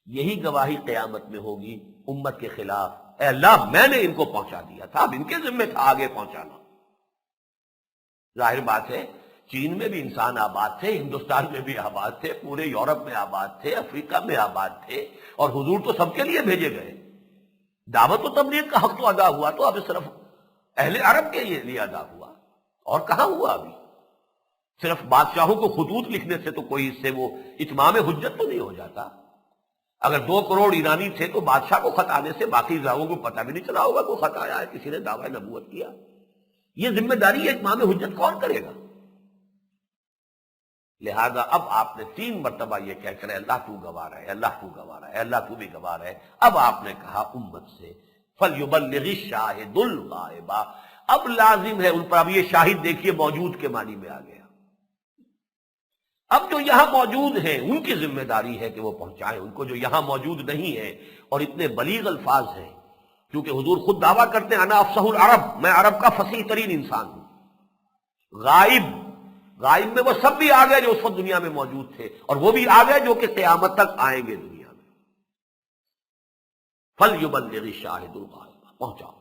یہی گواہی قیامت میں ہوگی امت کے خلاف، اے اللہ میں نے ان کو پہنچا دیا تھا، اب ان کے ذمہ تھا آگے پہنچانا۔ ظاہر بات ہے چین میں بھی انسان آباد تھے، ہندوستان میں بھی آباد تھے، پورے یورپ میں آباد تھے، افریقہ میں آباد تھے، اور حضور تو سب کے لیے بھیجے گئے۔ دعوت و تبلیغ کا حق تو ادا ہوا، تو اب صرف اہل عرب کے لیے ادا ہوا، اور کہاں ہوا ابھی؟ صرف بادشاہوں کو خطوط لکھنے سے تو کوئی اس سے وہ اتمام حجت تو نہیں ہو جاتا۔ اگر 2 کروڑ ایرانی تھے تو بادشاہ کو خط آنے سے باقی لوگوں کو پتہ بھی نہیں چلا ہوگا کوئی خط آیا ہے، کسی نے دعویٰ نبوت کیا۔ یہ ذمہ داری اتمام حجت کون کرے گا؟ لہذا اب آپ نے 3 مرتبہ یہ کہہ کر اللہ تو گواہ ہے، اللہ تو گواہ ہے، اللہ تو بھی گواہ ہے، اب آپ نے کہا امت سے فَلْيُبَلِّغِ الشَّاهِدُ الْغَائِبَ، اب لازم ہے ان پر، اب یہ شاہد دیکھیے موجود کے معنی میں آ گیا، اب جو یہاں موجود ہیں ان کی ذمہ داری ہے کہ وہ پہنچائیں ان کو، جو یہاں موجود نہیں ہیں۔ اور اتنے بلیغ الفاظ ہیں، کیونکہ حضور خود دعویٰ کرتے ہیں انا افصح العرب، میں عرب کا فصیح ترین انسان ہوں۔ غائب میں وہ سب بھی آ گئے جو اس وقت دنیا میں موجود تھے، اور وہ بھی آ گئے جو کہ قیامت تک آئیں گے دنیا میں۔ فَلْيُبَلِّغِ الشَّاهِدُ الْغَائِبَ، پہنچاؤ۔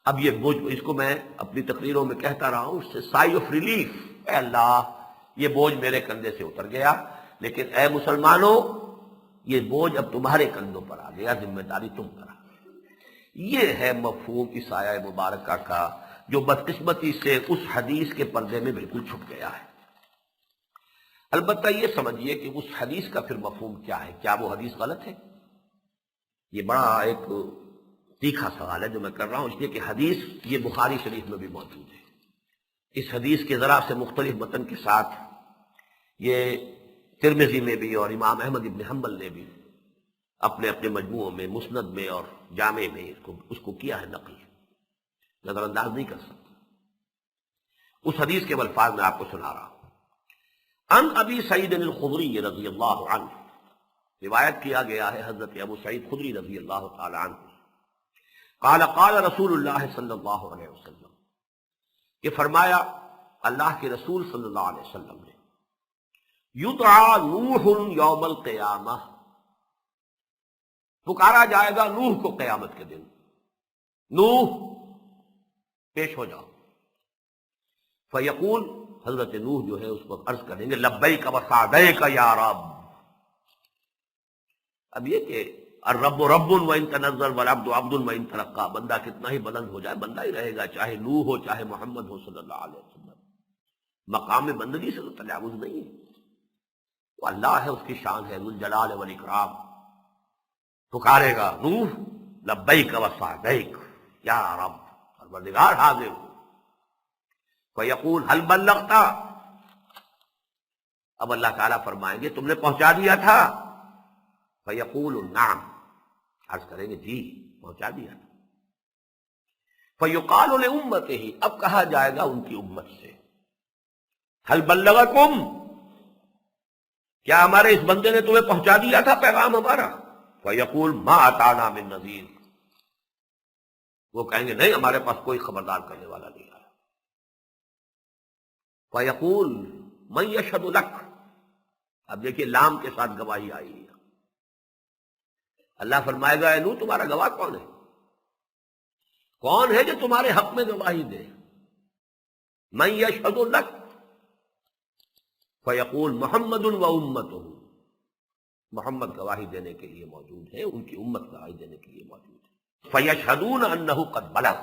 اب یہ بوجھ، اس کو میں اپنی تقریروں میں کہتا رہا ہوں، اس سے سائی آف ریلیف، اے اللہ یہ بوجھ میرے کندھے سے اتر گیا، لیکن اے مسلمانوں یہ بوجھ اب تمہارے کندھوں پر آ گیا، ذمہ داری تم پر آ گئی۔ یہ ہے مفہوم اس آیہ مبارکہ کا، جو بدقسمتی سے اس حدیث کے پردے میں بالکل چھپ گیا ہے۔ البتہ یہ سمجھیے کہ اس حدیث کا پھر مفہوم کیا ہے، کیا وہ حدیث غلط ہے؟ یہ بڑا ایک تیکھا سوال ہے جو میں کر رہا ہوں، اس لیے کہ حدیث یہ بخاری شریف میں بھی موجود ہے۔ اس حدیث کے ذرا سے مختلف متن کے ساتھ یہ ترمذی میں بھی اور امام احمد ابن حنبل نے بھی اپنے اپنے مجموعوں میں، مسند میں اور جامع میں اس کو کیا ہے نقل، نظر انداز نہیں کر سکتے۔ اس حدیث کے الفاظ میں آپ کو سنا رہا ہوں۔ ان ابی سعید الخدری رضی اللہ عنہ، روایت کیا گیا ہے حضرت ابو سعید خدری رضی اللہ تعالی عنہ، قال قال رسول اللہ صلی اللہ علیہ وسلم، کہ فرمایا اللہ کے رسول صلی اللہ علیہ وسلم نے، یدعا نوح یوم القیامہ، پکارا جائے گا نوح کو قیامت کے دن، نوح پیش ہو جاؤ۔ فیقول، حضرت نوح جو ہے اس کو عرض کریں گے لبیک وسعدیک یا رب۔ اب یہ کہ الرب رب وان تنزل والعبد عبد وان ترقى، بندہ کتنا ہی بلند ہو جائے بندہ ہی رہے گا، چاہے نوح ہو چاہے محمد ہو صلی اللہ علیہ وسلم، مقام بندگی سے تو تجاوز نہیں ہے، وہ اللہ ہے، اس کی شان ہے ذو الجلال والاکرام۔ پکارے گا نوح لبیک وسعدیک یا رب، پروردگار حاضر ہوں۔ فیقول هل بلغت، اب اللہ تعالیٰ فرمائیں گے تم نے پہنچا دیا تھا؟ فیقول نعم، عرض کریں گے جی پہنچا دیا تھا۔ فیقال لامتہ، اب کہا جائے گا ان کی امت سے هل بلغکم، کیا ہمارے اس بندے نے تمہیں پہنچا دیا تھا پیغام ہمارا؟ فیقول ما اتانا من نذیر، وہ کہیں گے نہیں ہمارے پاس کوئی خبردار کرنے والا نہیں آیا۔ فیقول من یشہد لک، اب دیکھیے لام کے ساتھ گواہی آئی ہے، اللہ فرمائے گا اے نوح تمہارا گواہ کون ہے؟ کون ہے جو تمہارے حق میں گواہی دے؟ من یشہد لک، فیقول محمد و امتہ، محمد گواہی دینے کے لیے موجود ہے، ان کی امت گواہی دینے کے لیے موجود ہے۔ فیشہدون انہ قد بلغ،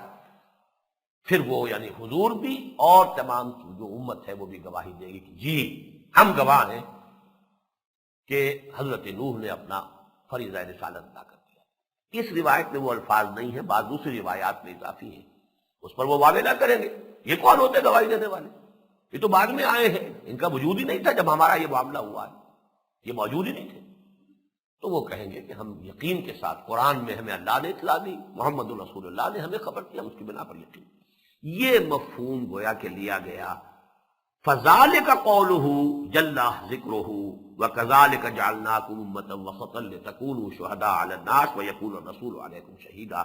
پھر وہ یعنی حضور بھی اور تمام جو امت ہے وہ بھی گواہی دے گی کہ جی ہم گواہ ہیں کہ حضرت نوح نے اپنا فریضہ رسالت ادا کر دیا۔ اس روایت میں وہ الفاظ نہیں ہیں، بعض دوسری روایات میں اضافی ہیں، اس پر وہ واضح نہ کریں گے یہ کون ہوتے گواہی دینے والے، یہ تو بعد میں آئے ہیں، ان کا وجود ہی نہیں تھا جب ہمارا یہ معاملہ ہوا ہے، یہ موجود ہی نہیں تھے۔ تو وہ کہیں گے کہ ہم یقین کے ساتھ، قرآن میں ہمیں اللہ نے اطلاع دی، محمد الرسول اللہ نے ہمیں خبر دی، ہم اس کی بنا پر یقین۔ یہ مفہوم گویا کہ لیا گیا۔ فذالک قولہ جل ذکرہ وکذالک جعلناکم امۃ وسطا لتکونوا شہداء علی الناس ویکون الرسول علیکم شہیدا،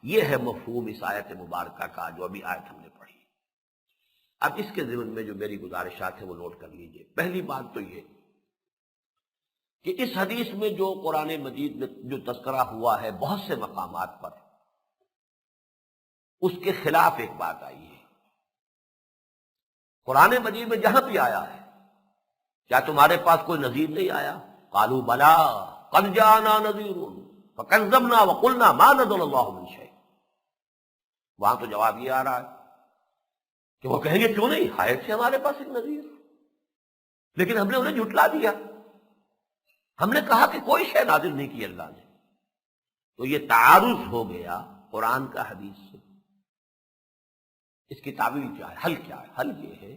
یہ ہے مفہوم اس آیت مبارکہ کا جو ابھی آیت ہم نے پڑھی۔ اب اس کے ضمن میں جو میری گزارشات ہیں وہ نوٹ کر لیجئے۔ پہلی بات تو یہ کہ اس حدیث میں جو قرآن مجید میں جو تذکرہ ہوا ہے بہت سے مقامات پر، اس کے خلاف ایک بات آئی ہے۔ قرآن مجید میں جہاں بھی آیا ہے، کیا تمہارے پاس کوئی نذیر نہیں آیا؟ قالوا بلا قد جاءنا نذیر فکذبنا وقلنا ما نزل اللہ من شیء۔ وہاں تو جواب یہ آ رہا ہے کہ وہ کہیں گے کیوں نہیں آئے تھے ہمارے پاس ایک نذیر، لیکن ہم نے انہیں جھٹلا دیا، ہم نے کہا کہ کوئی شے نازل نہیں کی اللہ نے۔ تو یہ تعارض ہو گیا قرآن کا حدیث سے۔ اس کی تعویل کیا ہے؟ حل کیا ہے؟ حل یہ ہے،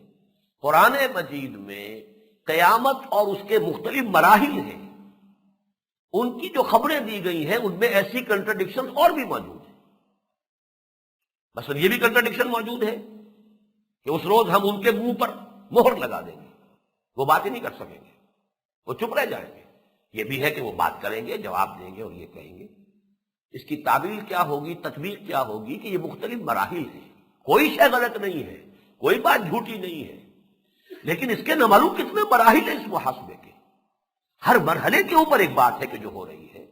قرآن مجید میں قیامت اور اس کے مختلف مراحل ہیں، ان کی جو خبریں دی گئی ہیں ان میں ایسی کنٹرڈکشن اور بھی موجود ہیں۔ مثلا یہ بھی کنٹرڈکشن موجود ہے کہ اس روز ہم ان کے منہ پر مہر لگا دیں گے، وہ بات ہی نہیں کر سکیں گے، وہ چپ رہ جائیں گے۔ یہ بھی ہے کہ وہ بات کریں گے، جواب دیں گے اور یہ کہیں گے۔ اس کی تعبیر کیا ہوگی، تطبیق کیا ہوگی کہ یہ مختلف مراحل ہیں، کوئی شے غلط نہیں ہے، کوئی بات جھوٹی نہیں ہے، لیکن اس کے نہ معلوم کتنے مراحل ہیں اس محاسبے کے، ہر مرحلے کے اوپر ایک بات ہے کہ جو ہو رہی ہے۔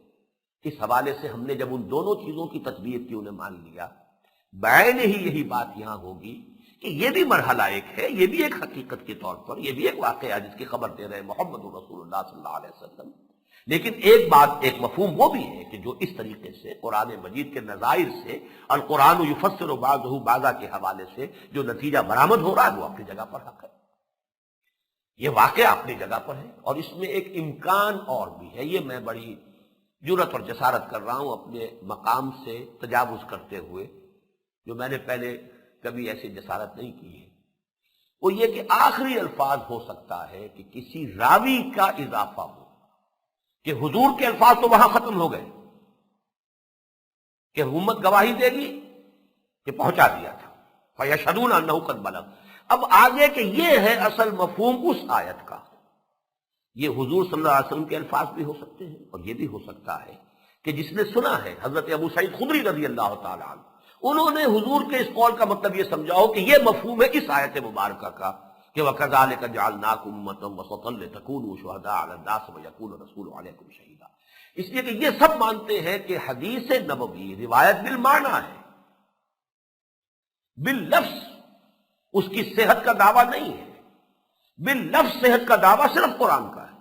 اس حوالے سے ہم نے جب ان دونوں چیزوں کی تطبیق کی، انہیں مان لیا، بعین ہی یہی بات یہاں ہوگی کہ یہ بھی مرحلہ ایک ہے، یہ بھی ایک حقیقت کے طور پر، یہ بھی ایک واقعہ جس کی خبر دے رہے محمد رسول اللہ صلی اللہ علیہ وسلم، لیکن ایک بات، ایک مفہوم وہ بھی ہے کہ جو اس طریقے سے قرآن مجید کے نظائر سے القرآن یفسر بعضہ بعضا کے حوالے سے جو نتیجہ برآمد ہو رہا ہے وہ اپنی جگہ پر حق ہے، یہ واقعہ اپنی جگہ پر ہے۔ اور اس میں ایک امکان اور بھی ہے، یہ میں بڑی جرأت اور جسارت کر رہا ہوں اپنے مقام سے تجاوز کرتے ہوئے، جو میں نے پہلے کبھی ایسی جسارت نہیں کی ہے، وہ یہ کہ آخری الفاظ ہو سکتا ہے کہ کسی راوی کا اضافہ ہو، کہ حضور کے الفاظ تو وہاں ختم ہو گئے کہ امت گواہی دے گی کہ پہنچا دیا تھا، فَيَشْهَدُونَ أَنَّهُ قَدْ بَلَغَ۔ اب آگے کہ یہ ہے اصل مفہوم اس آیت کا، یہ حضور صلی اللہ علیہ وسلم کے الفاظ بھی ہو سکتے ہیں، اور یہ بھی ہو سکتا ہے کہ جس نے سنا ہے، حضرت ابو سعید خدری رضی اللہ تعالیٰ عنہ، انہوں نے حضور کے اس قول کا مطلب یہ سمجھا ہو کہ یہ مفہوم ہے اس آیت مبارکہ کا کہ وَكَذَلِكَ جَعَلْنَاكُمْ أُمَّةً وَسَطًا لِتَكُونُوا شُهَدَاءَ عَلَى النَّاسِ وَيَكُونَ الرَّسُولُ عَلَيْكُمْ شَهِيدًا۔ اس لیے کہ یہ سب مانتے ہیں کہ حدیث نبوی روایت بالمعنی ہے، باللفظ اس کی صحت کا دعویٰ نہیں ہے، باللفظ صحت کا دعویٰ صرف قرآن کا ہے۔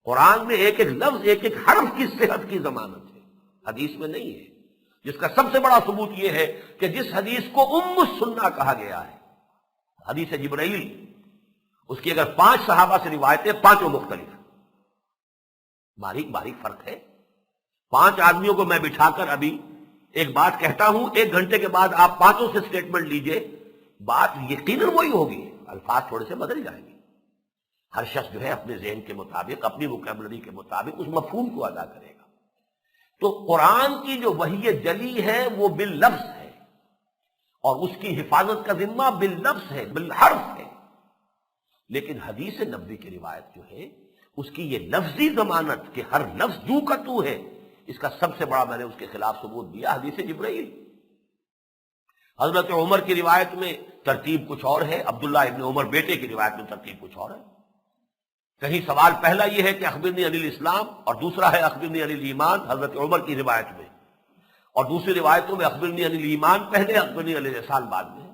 قرآن میں ایک ایک لفظ، ایک ایک حرف کی صحت کی ضمانت ہے، حدیث میں نہیں ہے، جس کا سب سے بڑا ثبوت یہ ہے کہ جس حدیث کو ام السنہ کہا گیا ہے، حدیث جبرائیل، اس کی اگر 5 صحابہ سے روایتیں، پانچوں مختلف، باریک باریک فرق ہے۔ 5 آدمیوں کو میں بٹھا کر ابھی ایک بات کہتا ہوں، 1 گھنٹے کے بعد آپ 5 سے سٹیٹمنٹ لیجئے، بات یقیناً وہی ہوگی، الفاظ تھوڑے سے بدل جائیں گے، ہر شخص جو ہے اپنے ذہن کے مطابق، اپنی ووکیبلری کے مطابق اس مفہوم کو ادا کرے گا۔ تو قرآن کی جو وحی جلی ہے وہ باللفظ ہے، اور اس کی حفاظت کا ذمہ باللفظ ہے، بالحرف ہے، لیکن حدیث نبوی کی روایت جو ہے اس کی یہ لفظی ضمانت کہ ہر لفظ جو کا تو ہے، اس کا سب سے بڑا میں نے اس کے خلاف ثبوت دیا حدیث جبرائیل۔ حضرت عمر کی روایت میں ترتیب کچھ اور ہے، عبداللہ ابن عمر بیٹے کی روایت میں ترتیب کچھ اور ہے۔ کہیں سوال پہلا یہ ہے کہ اخبرنی عن الاسلام، اور دوسرا ہے اخبرنی عن الایمان حضرت عمر کی روایت میں، اور دوسری روایتوں میں اخبرنی عن الایمان پہلے، اخبرنی عن الاحسان بعد میں ہے،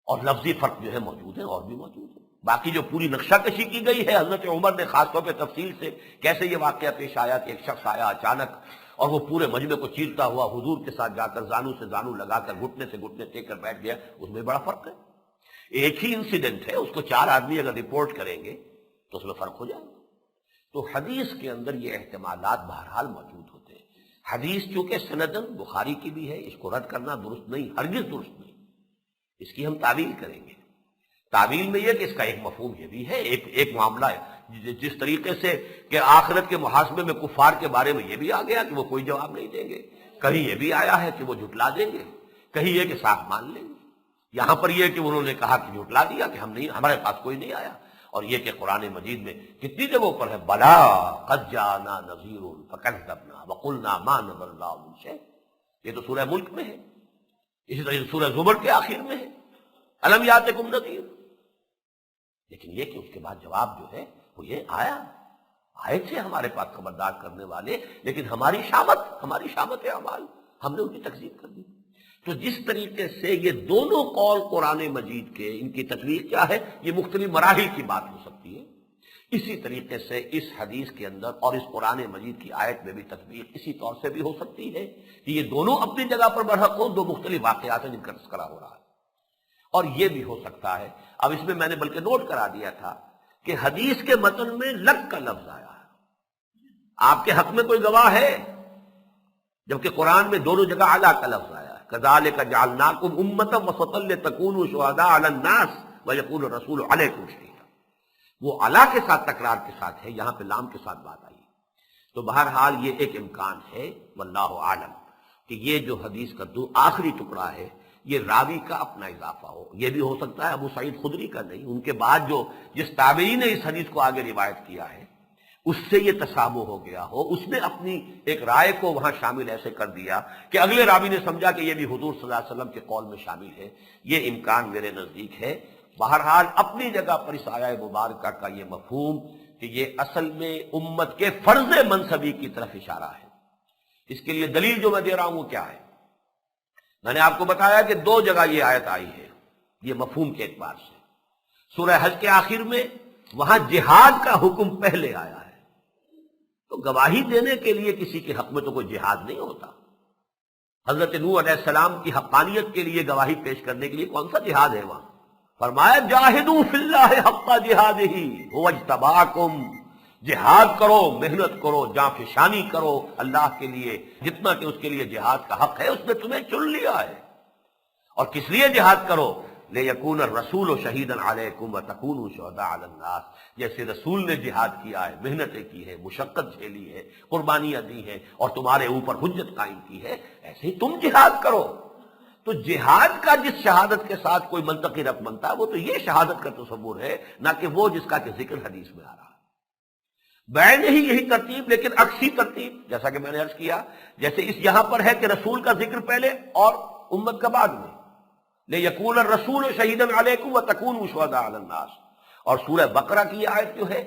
اور لفظی فرق جو ہے موجود ہے، اور بھی موجود ہے۔ باقی جو پوری نقشہ کشی کی گئی ہے حضرت عمر نے خاص طور پہ تفصیل سے، کیسے یہ واقعہ پیش آیا کہ ایک شخص آیا اچانک اور وہ پورے مجمع کو چیرتا ہوا حضور کے ساتھ جا کر زانو سے زانو لگا کر گھٹنے سے گھٹنے ٹیک کر بیٹھ گیا، اس میں بڑا فرق ہے۔ ایک ہی انسیڈنٹ ہے، اس کو 4 آدمی اگر رپورٹ کریں گے تو اس میں فرق ہو جائے گا۔ تو حدیث کے اندر یہ احتمالات بہرحال موجود ہوتے ہیں۔ حدیث چونکہ سندن بخاری کی بھی ہے، اس کو رد کرنا درست نہیں، ہرگز درست نہیں، اس کی ہم تعویل کریں گے۔ تعویل میں یہ کہ اس کا ایک مفہوم یہ بھی ہے، ایک معاملہ ہے جس طریقے سے کہ آخرت کے محاسبے میں کفار کے بارے میں یہ بھی آ گیا کہ وہ کوئی جواب نہیں دیں گے، کہیں یہ بھی آیا ہے کہ وہ جھٹلا دیں گے، کہیں یہ کہ صاف مان لیں گے۔ یہاں پر یہ کہ انہوں نے کہا کہ جھٹلا دیا کہ ہم نہیں، ہمارے پاس کوئی نہیں آیا، اور یہ کہ قرآن مجید میں کتنی جگہوں پر ہے بلا قد جاءنا نذیر فکذبنا وقلنا ما نزل اللہ من شیء، یہ تو سورہ ملک میں ہے، اسی طرح سورہ زمر کے آخر میں ہے الم یاتکم نذیر، لیکن یہ کہ اس کے بعد جواب جو ہے وہ یہ آئے تھے ہمارے پاس خبردار کرنے والے، لیکن ہماری شامت اعمال، ہم نے ان کی تکذیب کر دی۔ تو جس طریقے سے یہ دونوں قول قرآن مجید کے ان کی تطبیق کیا ہے، یہ مختلف مراحل کی بات ہو سکتی ہے، اسی طریقے سے اس حدیث کے اندر اور اس قرآن مجید کی آیت میں بھی تطبیق اسی طور سے بھی ہو سکتی ہے کہ یہ دونوں اپنی جگہ پر برحق ہوں، دو مختلف واقعات ہیں جن کا تذکرہ ہو رہا ہے۔ اور یہ بھی ہو سکتا ہے، اب اس میں میں نے بلکہ نوٹ کرا دیا تھا کہ حدیث کے متن میں لگ کا لفظ آیا ہے، آپ کے حق میں کوئی گواہ ہے، جبکہ قرآن میں دونوں جگہ علی کا لفظ آیا ہے، کذالک جعلناکم امۃ وسطا لتکونوا شہداء علی الناس ویکون الرسول علیکم شہیدا، وہ علی کے ساتھ تکرار کے ساتھ ہے، یہاں پہ لام کے ساتھ بات آئی۔ تو بہرحال یہ ایک امکان ہے واللہ عالم کہ یہ جو حدیث کا آخری ٹکڑا ہے یہ راوی کا اپنا اضافہ ہو، یہ بھی ہو سکتا ہے ابو سعید خدری کا نہیں، ان کے بعد جو جس تابعی نے اس حدیث کو آگے روایت کیا ہے اس سے یہ تشابہ ہو گیا ہو، اس نے اپنی ایک رائے کو وہاں شامل ایسے کر دیا کہ اگلے راوی نے سمجھا کہ یہ بھی حضور صلی اللہ علیہ وسلم کے قول میں شامل ہے، یہ امکان میرے نزدیک ہے۔ بہرحال اپنی جگہ پر اس آیہ مبارکہ کا یہ مفہوم کہ یہ اصل میں امت کے فرض منصبی کی طرف اشارہ ہے۔ اس کے لیے دلیل جو میں دے رہا ہوں وہ کیا ہے؟ میں نے آپ کو بتایا کہ دو جگہ یہ آیت آئی ہے یہ مفہوم کے اعتبار سے، سورہ حج کے آخر میں وہاں جہاد کا حکم پہلے آیا ہے، تو گواہی دینے کے لیے کسی کے حق میں تو کوئی جہاد نہیں ہوتا۔ حضرت نوح علیہ السلام کی حقانیت کے لیے گواہی پیش کرنے کے لیے کون سا جہاد ہے وہاں؟ فرمایا جاہدوا فی اللہ حق جہادہ هو اجتباکم، جہاد کرو، محنت کرو، جاں فشانی کرو اللہ کے لیے جتنا کہ اس کے لیے جہاد کا حق ہے، اس نے تمہیں چن لیا ہے۔ اور کس لیے جہاد کرو؟ لِيَكُونَ الرَّسُولُ شَهِيدًا عَلَيْكُمْ وَتَكُونُوا شُهَدَاءَ عَلَى النَّاسِ، جیسے رسول نے جہاد کیا ہے، محنتیں کی ہے، مشقت جھیلی ہے، قربانیاں دی ہیں اور تمہارے اوپر حجت قائم کی ہے، ایسے ہی تم جہاد کرو۔ تو جہاد کا جس شہادت کے ساتھ کوئی منطقی ربط بنتا ہے وہ تو یہ شہادت کا تصور ہے، نہ کہ وہ جس کا کہ ذکر حدیث میں آ رہا ہے۔ بین ہی یہی ترتیب لیکن عکسی ترتیب، جیسا کہ میں نے عرض کیا، جیسے اس یہاں پر ہے کہ رسول کا ذکر پہلے اور امت کا بعد میں، لِيَكُونَ الرَّسُولُ شَهِيدًا عَلَيْكُمْ وَتَكُونُوا شُهَدَاءَ عَلَى النَّاسِ، اور سورہ بقرہ کی یہ آیت جو ہے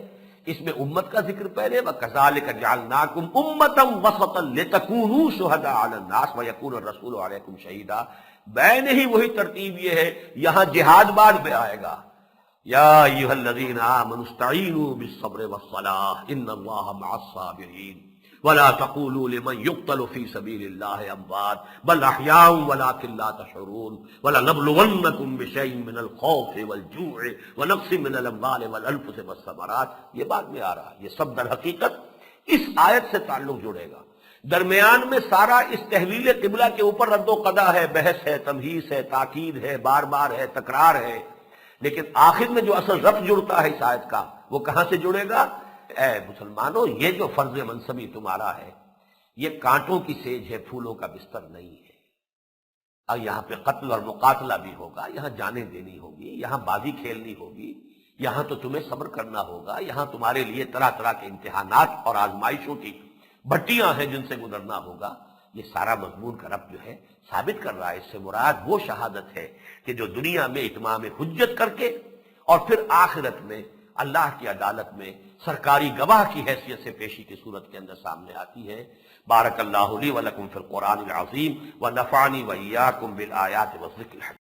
اس میں امت کا ذکر پہلے، وَكَذَلِكَ جَعَلْنَاكُمْ أُمَّةً وَسَطًا لِتَكُونُوا شُهَدَاءَ عَلَى النَّاسِ وَيَكُونَ الرَّسُولُ عَلَيْكُمْ شَهِيدًا، بین ہی وہی ترتیب یہ ہے، یہاں جہاد بعد میں آئے گا، یا ایھا الذین آمنوا استعینوا بالصبر والصلاۃ ان اللہ مع الصابرین ولا تقولوا لمن يقتل في سبيل الله اموات بل احياء ولكن لا تشعرون ولنبلونكم بشيء من الخوف والجوع ونقص من الاموال والانفس والثمرات، یہ بعد میں آ رہا ہے، یہ سب در حقیقت اس آیت سے تعلق جڑے گا۔ درمیان میں سارا اس تحویل قبلہ کے اوپر رد و قضا ہے، بحث ہے، تمہیص ہے، تاکید ہے، بار بار ہے، تکرار ہے، لیکن آخر میں جو اصل ربط جڑتا ہے اس آیت کا وہ کہاں سے جڑے گا؟ اے مسلمانوں، یہ جو فرض منصبی تمہارا ہے یہ کانٹوں کی سیج ہے، پھولوں کا بستر نہیں ہے۔ اور یہاں پہ قتل اور مقاتلہ بھی ہوگا، یہاں جانیں دینی ہوگی، یہاں بازی کھیلنی ہوگی، یہاں تو تمہیں صبر کرنا ہوگا، یہاں تمہارے لیے طرح طرح کے امتحانات اور آزمائشوں کی بھٹیاں ہیں جن سے گزرنا ہوگا۔ یہ سارا مضمون کا رب جو ہے ثابت کر رہا ہے، اس سے مراد وہ شہادت ہے کہ جو دنیا میں اتمام حجت کر کے اور پھر آخرت میں اللہ کی عدالت میں سرکاری گواہ کی حیثیت سے پیشی کی صورت کے اندر سامنے آتی ہے۔ بارک اللہ لی ولکم فی القرآن العظیم ونفعنی وإیاکم بالآیات والذکر الحکیم۔